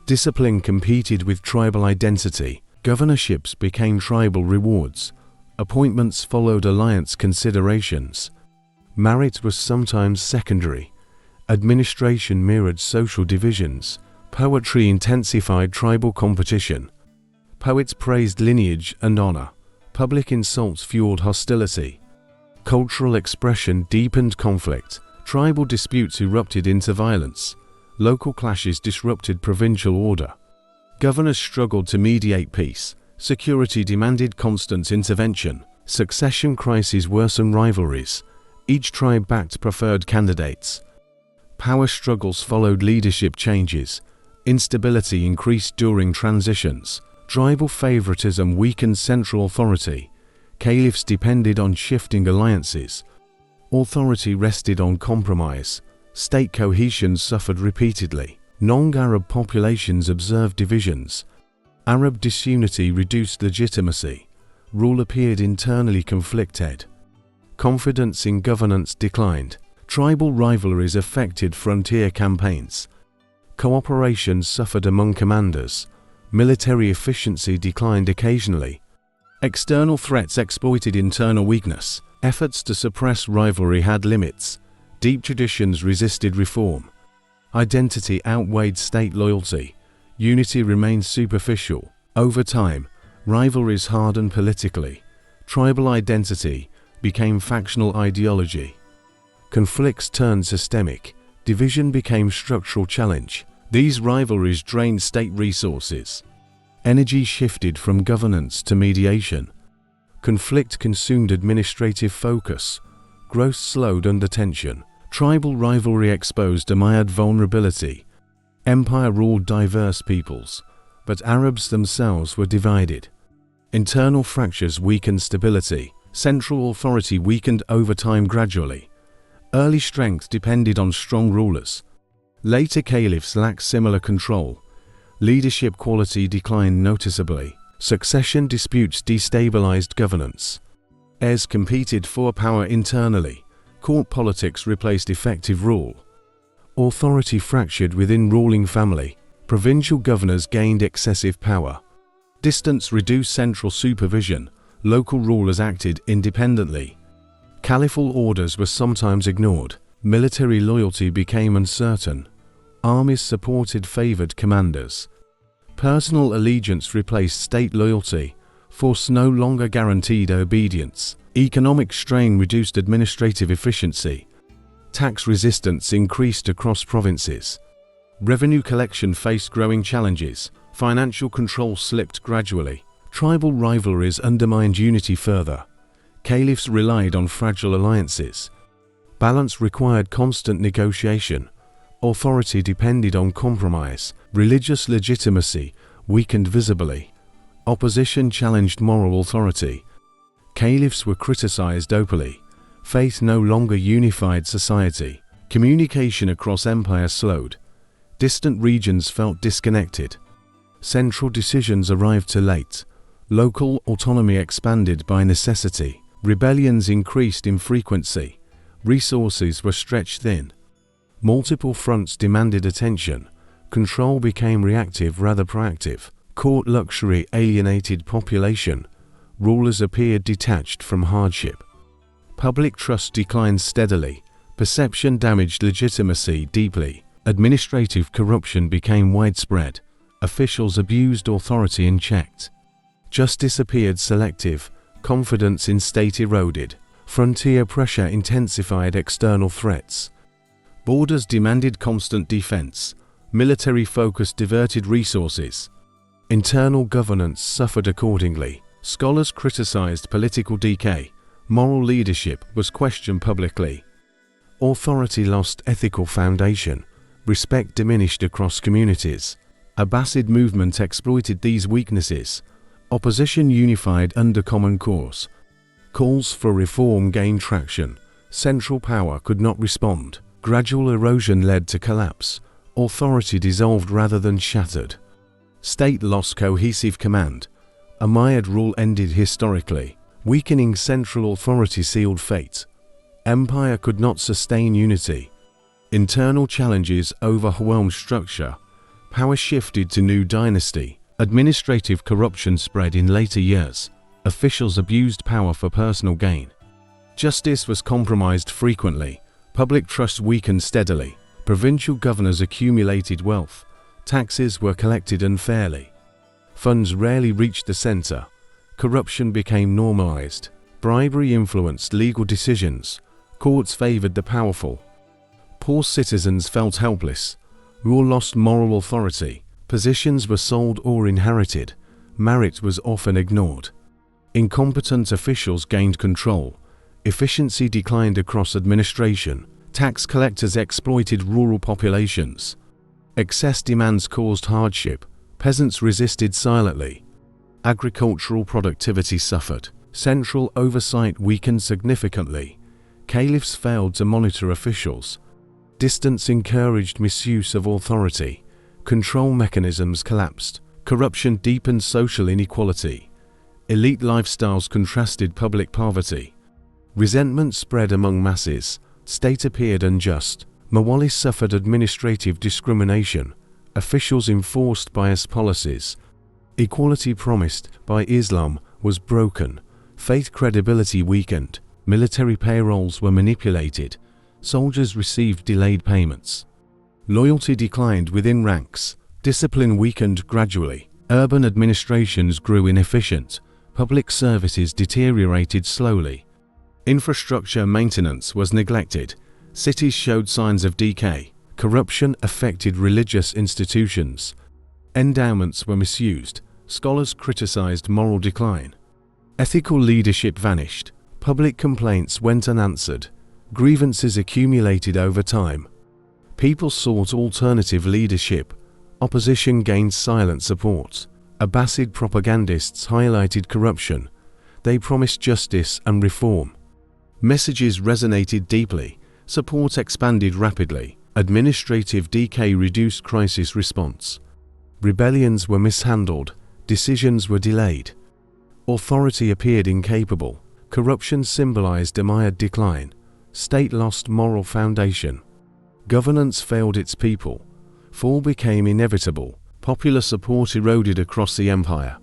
Discipline competed with tribal identity. Governorships became tribal rewards. Appointments followed alliance considerations. Merit was sometimes secondary. Administration mirrored social divisions. Poetry intensified tribal competition. Poets praised lineage and honor. Public insults fueled hostility. Cultural expression deepened conflict. Tribal disputes erupted into violence. Local clashes disrupted provincial order. Governors struggled to mediate peace. Security demanded constant intervention. Succession crises worsened rivalries. Each tribe backed preferred candidates. Power struggles followed leadership changes. Instability increased during transitions. Tribal favoritism weakened central authority. Caliphs depended on shifting alliances. Authority rested on compromise. State cohesion suffered repeatedly. Non-Arab populations observed divisions. Arab disunity reduced legitimacy. Rule appeared internally conflicted. Confidence in governance declined. Tribal rivalries affected frontier campaigns. Cooperation suffered among commanders. Military efficiency declined occasionally. External threats exploited internal weakness. Efforts to suppress rivalry had limits. Deep traditions resisted reform. Identity outweighed state loyalty. Unity remained superficial. Over time, rivalries hardened politically. Tribal identity became factional ideology. Conflicts turned systemic. Division became structural challenge. These rivalries drained state resources. Energy shifted from governance to mediation. Conflict consumed administrative focus. Growth slowed under tension. Tribal rivalry exposed Umayyad vulnerability. Empire ruled diverse peoples, but Arabs themselves were divided. Internal fractures weakened stability. Central authority weakened over time gradually. Early strength depended on strong rulers. Later caliphs lacked similar control. Leadership quality declined noticeably. Succession disputes destabilized governance. Heirs competed for power internally. Court politics replaced effective rule. Authority fractured within ruling family. Provincial governors gained excessive power. Distance reduced central supervision. Local rulers acted independently. Caliphal orders were sometimes ignored. Military loyalty became uncertain. Armies supported favored commanders. Personal allegiance replaced state loyalty. Force no longer guaranteed obedience. Economic strain reduced administrative efficiency. Tax resistance increased across provinces. Revenue collection faced growing challenges. Financial control slipped gradually. Tribal rivalries undermined unity further. Caliphs relied on fragile alliances. Balance required constant negotiation. Authority depended on compromise. Religious legitimacy weakened visibly. Opposition challenged moral authority. Caliphs were criticized openly. Faith no longer unified society. Communication across empire slowed. Distant regions felt disconnected. Central decisions arrived too late. Local autonomy expanded by necessity. Rebellions increased in frequency. Resources were stretched thin. Multiple fronts demanded attention. Control became reactive rather proactive. Court luxury alienated population. Rulers appeared detached from hardship. Public trust declined steadily. Perception damaged legitimacy deeply. Administrative corruption became widespread. Officials abused authority unchecked. Justice appeared selective. Confidence in state eroded. Frontier pressure intensified external threats. Borders demanded constant defense. Military focus diverted resources. Internal governance suffered accordingly. Scholars criticized political decay. Moral leadership was questioned publicly. Authority lost ethical foundation. Respect diminished across communities. Abbasid movement exploited these weaknesses. Opposition unified under common cause. Calls for reform gained traction. Central power could not respond. Gradual erosion led to collapse. Authority dissolved rather than shattered. State lost cohesive command. Umayyad rule ended historically. Weakening central authority sealed fate. Empire could not sustain unity. Internal challenges overwhelmed structure. Power shifted to new dynasty. Administrative corruption spread in later years. Officials abused power for personal gain. Justice was compromised frequently. Public trust weakened steadily. Provincial governors accumulated wealth. Taxes were collected unfairly. Funds rarely reached the center. Corruption became normalized. Bribery influenced legal decisions. Courts favored the powerful. Poor citizens felt helpless. Rule lost moral authority. Positions were sold or inherited. Merit was often ignored. Incompetent officials gained control. Efficiency declined across administration. Tax collectors exploited rural populations. Excess demands caused hardship. Peasants resisted silently. Agricultural productivity suffered. Central oversight weakened significantly. Caliphs failed to monitor officials. Distance encouraged misuse of authority. Control mechanisms collapsed. Corruption deepened social inequality. Elite lifestyles contrasted public poverty. Resentment spread among masses. State appeared unjust. Muawiya suffered administrative discrimination. Officials enforced biased policies. Equality promised by Islam was broken. Faith credibility weakened. Military payrolls were manipulated. Soldiers received delayed payments. Loyalty declined within ranks. Discipline weakened gradually. Urban administrations grew inefficient. Public services deteriorated slowly. Infrastructure maintenance was neglected. Cities showed signs of decay. Corruption affected religious institutions. Endowments were misused. Scholars criticized moral decline. Ethical leadership vanished. Public complaints went unanswered. Grievances accumulated over time. People sought alternative leadership. Opposition gained silent support. Abbasid propagandists highlighted corruption. They promised justice and reform. Messages resonated deeply. Support expanded rapidly. Administrative decay reduced crisis response. Rebellions were mishandled. Decisions were delayed. Authority appeared incapable. Corruption symbolized Umayyad decline. State lost moral foundation. Governance failed its people. Fall became inevitable. Popular support eroded across the empire.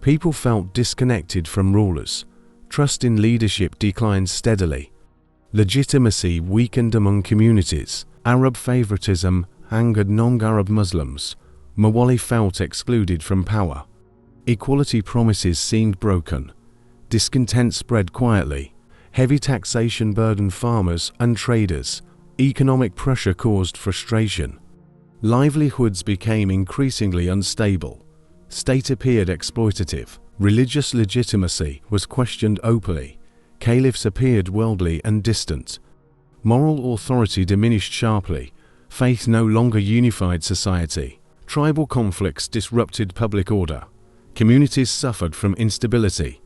People felt disconnected from rulers. Trust in leadership declined steadily. Legitimacy weakened among communities. Arab favoritism angered non-Arab Muslims. Muawiya felt excluded from power. Equality promises seemed broken. Discontent spread quietly. Heavy taxation burdened farmers and traders. Economic pressure caused frustration. Livelihoods became increasingly unstable. State appeared exploitative. Religious legitimacy was questioned openly. Caliphs appeared worldly and distant. Moral authority diminished sharply. Faith no longer unified society. Tribal conflicts disrupted public order. Communities suffered from instability.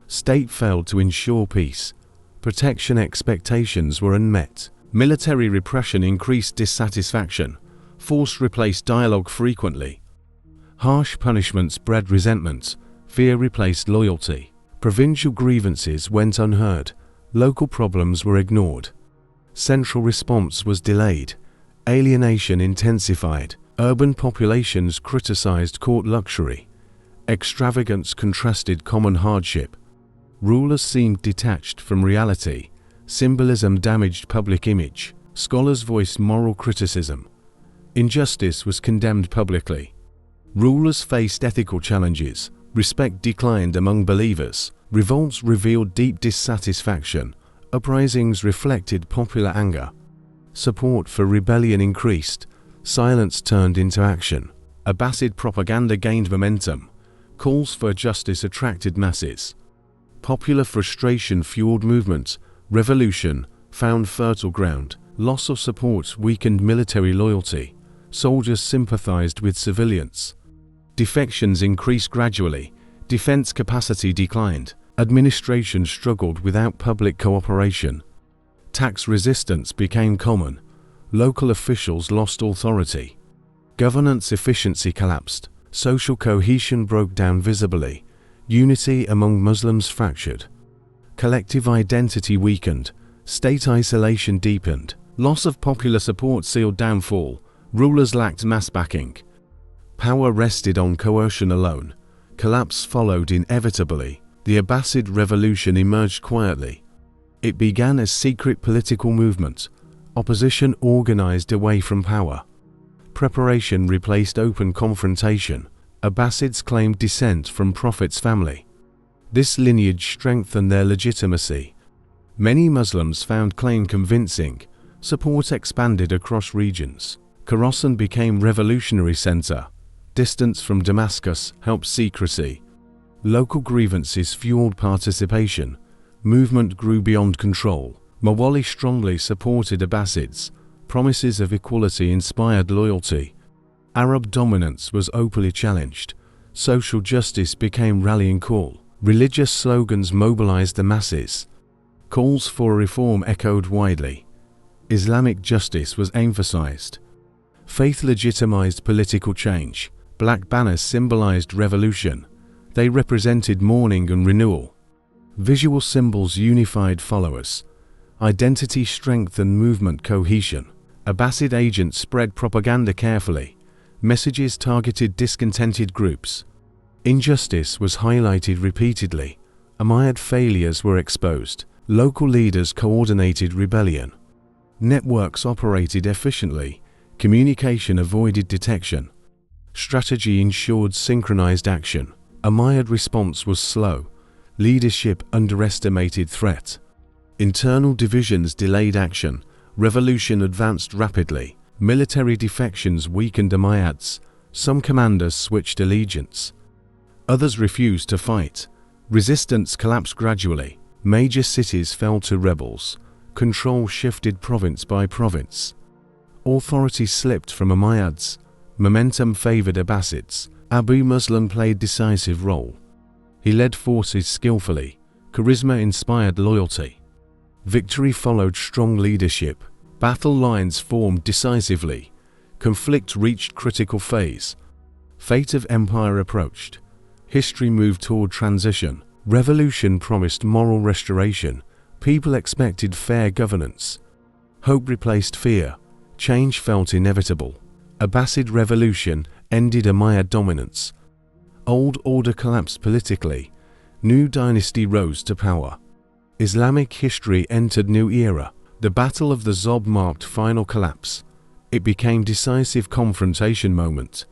State failed to ensure peace. Protection expectations were unmet. Military repression increased dissatisfaction. Force replaced dialogue frequently. Harsh punishments bred resentment. Fear replaced loyalty. Provincial grievances went unheard. Local problems were ignored. Central response was delayed. Alienation intensified. Urban populations criticized court luxury. Extravagance contrasted common hardship. Rulers seemed detached from reality. Symbolism damaged public image. Scholars voiced moral criticism. Injustice was condemned publicly. Rulers faced ethical challenges. Respect declined among believers. Revolts revealed deep dissatisfaction. Uprisings reflected popular anger. Support for rebellion increased. Silence turned into action. Abbasid propaganda gained momentum. Calls for justice attracted masses. Popular frustration fueled movement. Revolution found fertile ground. Loss of support weakened military loyalty. Soldiers sympathized with civilians. Defections increased gradually. Defense capacity declined. Administration struggled without public cooperation. Tax resistance became common. Local officials lost authority. Governance efficiency collapsed. Social cohesion broke down visibly. Unity among Muslims fractured. Collective identity weakened. State isolation deepened. Loss of popular support sealed downfall. Rulers lacked mass backing. Power rested on coercion alone. Collapse followed inevitably. The Abbasid revolution emerged quietly. It began as secret political movement. Opposition organized away from power. Preparation replaced open confrontation. Abbasids claimed descent from Prophet's family. This lineage strengthened their legitimacy. Many Muslims found claim convincing. Support expanded across regions. Khorasan became revolutionary center. Distance from Damascus helped secrecy. Local grievances fueled participation. Movement grew beyond control. Muawiya strongly supported Abbasids. Promises of equality inspired loyalty. Arab dominance was openly challenged. Social justice became rallying call. Religious slogans mobilized the masses. Calls for reform echoed widely. Islamic justice was emphasized. Faith legitimized political change. Black banners symbolized revolution. They represented mourning and renewal. Visual symbols unified followers. Identity strengthened movement cohesion. Abbasid agents spread propaganda carefully. Messages targeted discontented groups. Injustice was highlighted repeatedly. Umayyad failures were exposed. Local leaders coordinated rebellion. Networks operated efficiently. Communication avoided detection. Strategy ensured synchronized action. Umayyad response was slow. Leadership underestimated threat. Internal divisions delayed action. Revolution advanced rapidly. Military defections weakened Umayyads. Some commanders switched allegiance. Others refused to fight. Resistance collapsed gradually. Major cities fell to rebels. Control shifted province by province. Authority slipped from Umayyads. Momentum favored Abbasids. Abu Muslim played decisive role. He led forces skillfully. Charisma inspired loyalty. Victory followed strong leadership. Battle lines formed decisively. Conflict reached critical phase. Fate of empire approached. History moved toward transition. Revolution promised moral restoration. People expected fair governance. Hope replaced fear. Change felt inevitable. Abbasid revolution ended Umayyad dominance. Old order collapsed politically. New dynasty rose to power. Islamic history entered new era. The Battle of the Zob marked final collapse. It became decisive confrontation moment.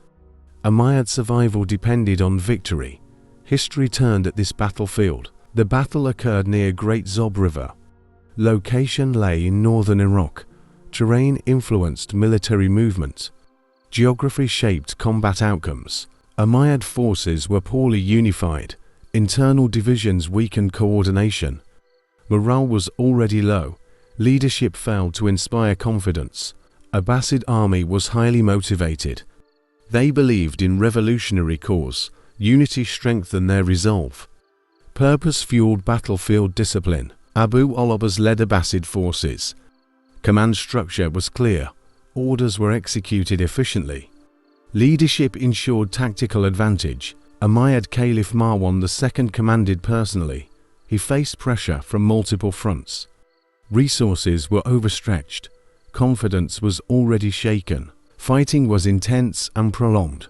Umayyad survival depended on victory. History turned at this battlefield. The battle occurred near Great Zob River. Location lay in northern Iraq. Terrain influenced military movement. Geography shaped combat outcomes. Umayyad forces were poorly unified. Internal divisions weakened coordination. Morale was already low. Leadership failed to inspire confidence. Abbasid army was highly motivated. They believed in revolutionary cause. Unity strengthened their resolve. Purpose fueled battlefield discipline. Abu al-Abbas led Abbasid forces. Command structure was clear. Orders were executed efficiently. Leadership ensured tactical advantage. Umayyad Caliph Marwan II commanded personally. He faced pressure from multiple fronts. Resources were overstretched. Confidence was already shaken. Fighting was intense and prolonged.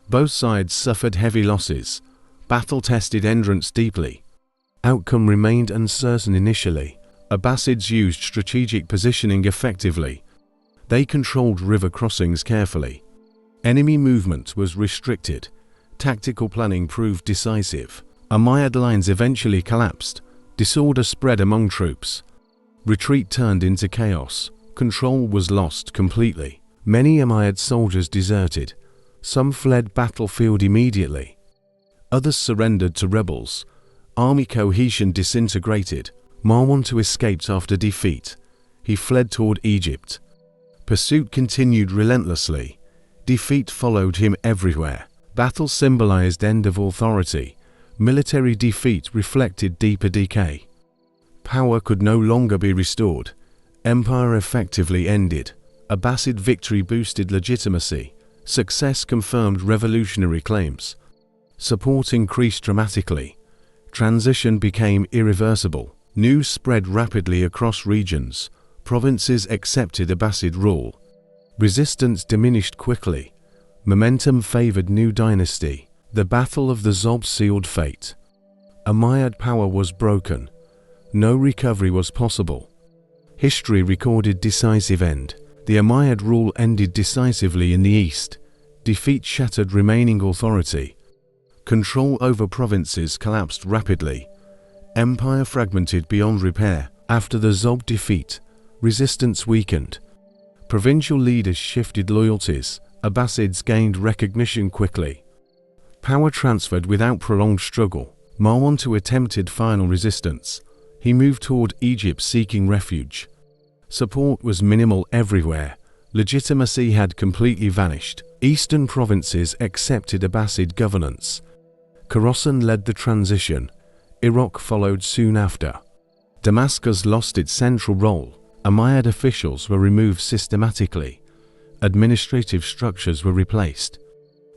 Both sides suffered heavy losses. Battle tested endurance deeply. Outcome remained uncertain initially. Abbasids used strategic positioning effectively. They controlled river crossings carefully. Enemy movement was restricted. Tactical planning proved decisive. Umayyad lines eventually collapsed. Disorder spread among troops. Retreat turned into chaos. Control was lost completely. Many Umayyad soldiers deserted. Some fled battlefield immediately. Others surrendered to rebels. Army cohesion disintegrated. Marwan II escaped after defeat. He fled toward Egypt. Pursuit continued relentlessly. Defeat followed him everywhere. Battle symbolized end of authority. Military defeat reflected deeper decay. Power could no longer be restored. Empire effectively ended. Abbasid victory boosted legitimacy. Success confirmed revolutionary claims. Support increased dramatically. Transition became irreversible. News spread rapidly across regions. Provinces accepted Abbasid rule. Resistance diminished quickly. Momentum favored new dynasty. The Battle of the Zob sealed fate. Umayyad power was broken. No recovery was possible. History recorded decisive end. The Umayyad rule ended decisively in the east. Defeat shattered remaining authority. Control over provinces collapsed rapidly. Empire fragmented beyond repair. After the Zob defeat, resistance weakened. Provincial leaders shifted loyalties. Abbasids gained recognition quickly. Power transferred without prolonged struggle. Marwan II attempted final resistance. He moved toward Egypt seeking refuge. Support was minimal everywhere. Legitimacy had completely vanished. Eastern provinces accepted Abbasid governance. Khorasan led the transition. Iraq followed soon after. Damascus lost its central role. Umayyad officials were removed systematically. Administrative structures were replaced.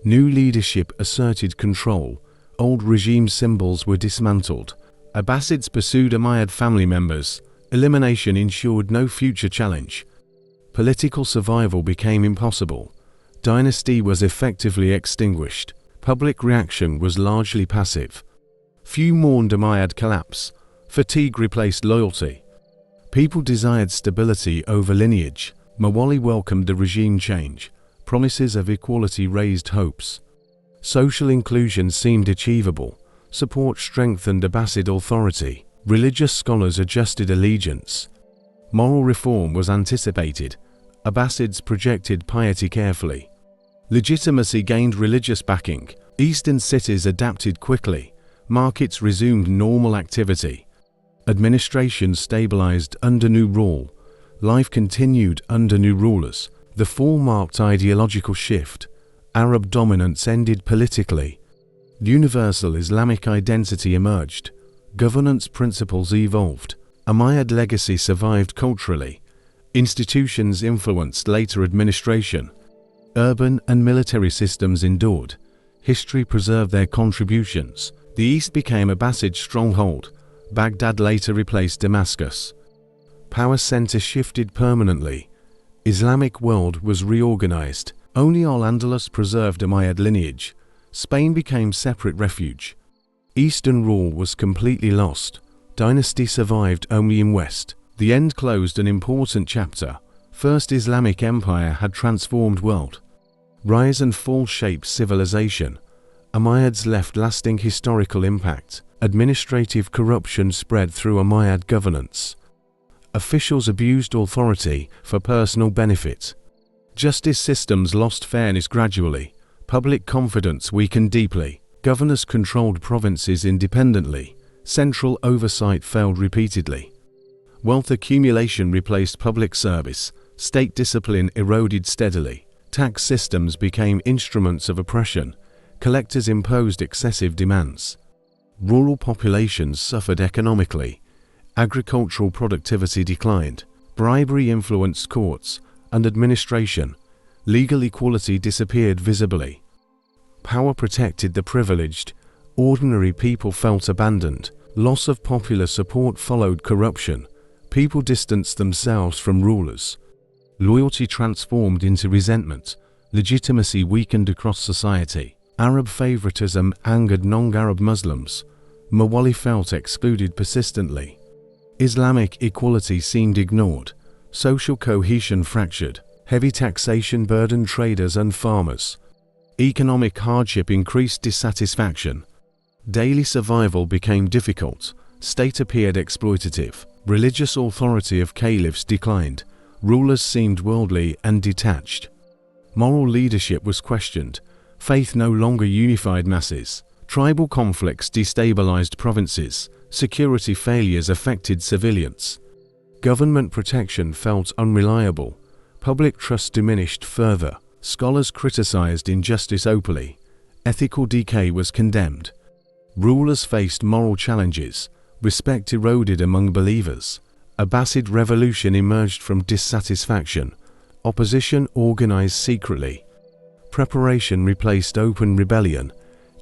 New leadership asserted control. Old regime symbols were dismantled. Abbasids pursued Umayyad family members. Elimination ensured no future challenge. Political survival became impossible. Dynasty was effectively extinguished. Public reaction was largely passive. Few mourned Umayyad collapse. Fatigue replaced loyalty. People desired stability over lineage. Muawiya welcomed the regime change. Promises of equality raised hopes. Social inclusion seemed achievable. Support strengthened Abbasid authority. Religious scholars adjusted allegiance. Moral reform was anticipated. Abbasids projected piety carefully. Legitimacy gained religious backing. Eastern cities adapted quickly. Markets resumed normal activity. Administration stabilized under new rule. Life continued under new rulers. The fall marked ideological shift. Arab dominance ended politically. Universal Islamic identity emerged. Governance principles evolved. Umayyad legacy survived culturally. Institutions influenced later administration. Urban and military systems endured. History preserved their contributions. The East became Abbasid stronghold. Baghdad later replaced Damascus. Power center shifted permanently. Islamic world was reorganized. Only Al-Andalus preserved Umayyad lineage. Spain became separate refuge. Eastern rule was completely lost. Dynasty survived only in West. The end closed an important chapter. First Islamic Empire had transformed world. Rise and fall shaped civilization. Umayyads left lasting historical impact. Administrative corruption spread through Umayyad governance. Officials abused authority for personal benefit. Justice systems lost fairness gradually. Public confidence weakened deeply. Governors controlled provinces independently. Central oversight failed repeatedly. Wealth accumulation replaced public service, state discipline eroded steadily, tax systems became instruments of oppression, collectors imposed excessive demands. Rural populations suffered economically, agricultural productivity declined, bribery influenced courts and administration, legal equality disappeared visibly. Power protected the privileged, ordinary people felt abandoned, loss of popular support followed corruption, people distanced themselves from rulers. Loyalty transformed into resentment, legitimacy weakened across society. Arab favoritism angered non-Arab Muslims. Muawiya felt excluded persistently. Islamic equality seemed ignored. Social cohesion fractured. Heavy taxation burdened traders and farmers. Economic hardship increased dissatisfaction. Daily survival became difficult. State appeared exploitative. Religious authority of caliphs declined. Rulers seemed worldly and detached. Moral leadership was questioned. Faith no longer unified masses. Tribal conflicts destabilized provinces. Security failures affected civilians. Government protection felt unreliable. Public trust diminished further. Scholars criticized injustice openly. Ethical decay was condemned. Rulers faced moral challenges. Respect eroded among believers. Abbasid revolution emerged from dissatisfaction. Opposition organized secretly. Preparation replaced open rebellion.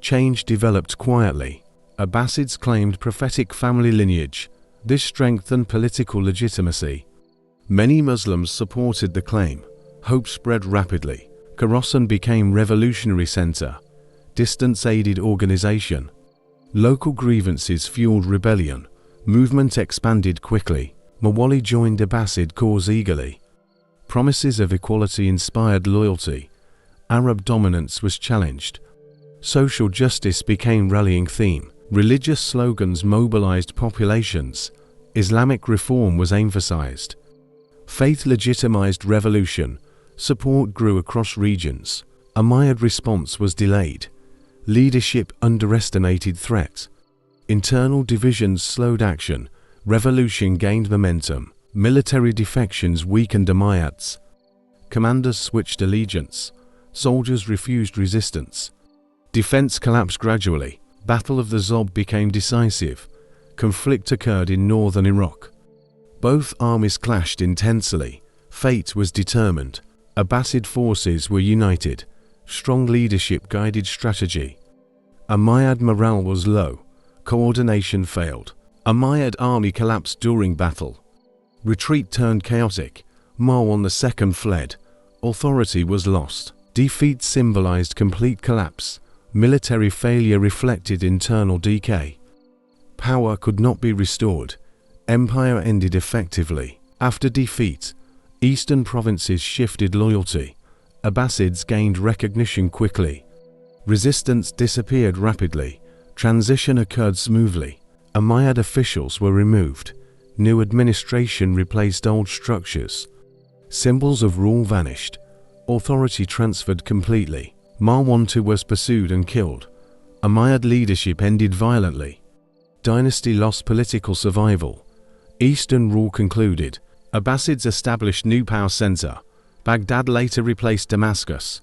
Change developed quietly. Abbasids claimed prophetic family lineage. This strengthened political legitimacy. Many Muslims supported the claim. Hope spread rapidly. Khorasan became revolutionary center. Distance aided organization. Local grievances fueled rebellion. Movement expanded quickly. Muawiya joined Abbasid cause eagerly. Promises of equality inspired loyalty. Arab dominance was challenged. Social justice became rallying theme. Religious slogans mobilized populations. Islamic reform was emphasized. Faith legitimized revolution. Support grew across regions. Umayyad response was delayed. Leadership underestimated threat. Internal divisions slowed action. Revolution gained momentum. Military defections weakened Umayyads. Commanders switched allegiance. Soldiers refused resistance. Defense collapsed gradually. Battle of the Zob became decisive. Conflict occurred in northern Iraq. Both armies clashed intensely. Fate was determined. Abbasid forces were united. Strong leadership guided strategy. Umayyad morale was low. Coordination failed. Umayyad army collapsed during battle. Retreat turned chaotic. Marwan II fled. Authority was lost. Defeat symbolized complete collapse. Military failure reflected internal decay. Power could not be restored. Empire ended effectively. After defeat, eastern provinces shifted loyalty. Abbasids gained recognition quickly. Resistance disappeared rapidly. Transition occurred smoothly. Umayyad officials were removed. New administration replaced old structures. Symbols of rule vanished. Authority transferred completely. Marwan II was pursued and killed. Umayyad leadership ended violently. Dynasty lost political survival. Eastern rule concluded. Abbasids established new power center. Baghdad later replaced Damascus.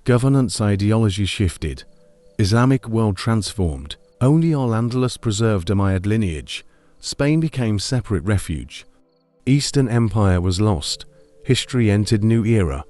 Governance ideology shifted. Islamic world transformed. Only Al-Andalus preserved Umayyad lineage. Spain became separate refuge. Eastern Empire was lost. History entered new era.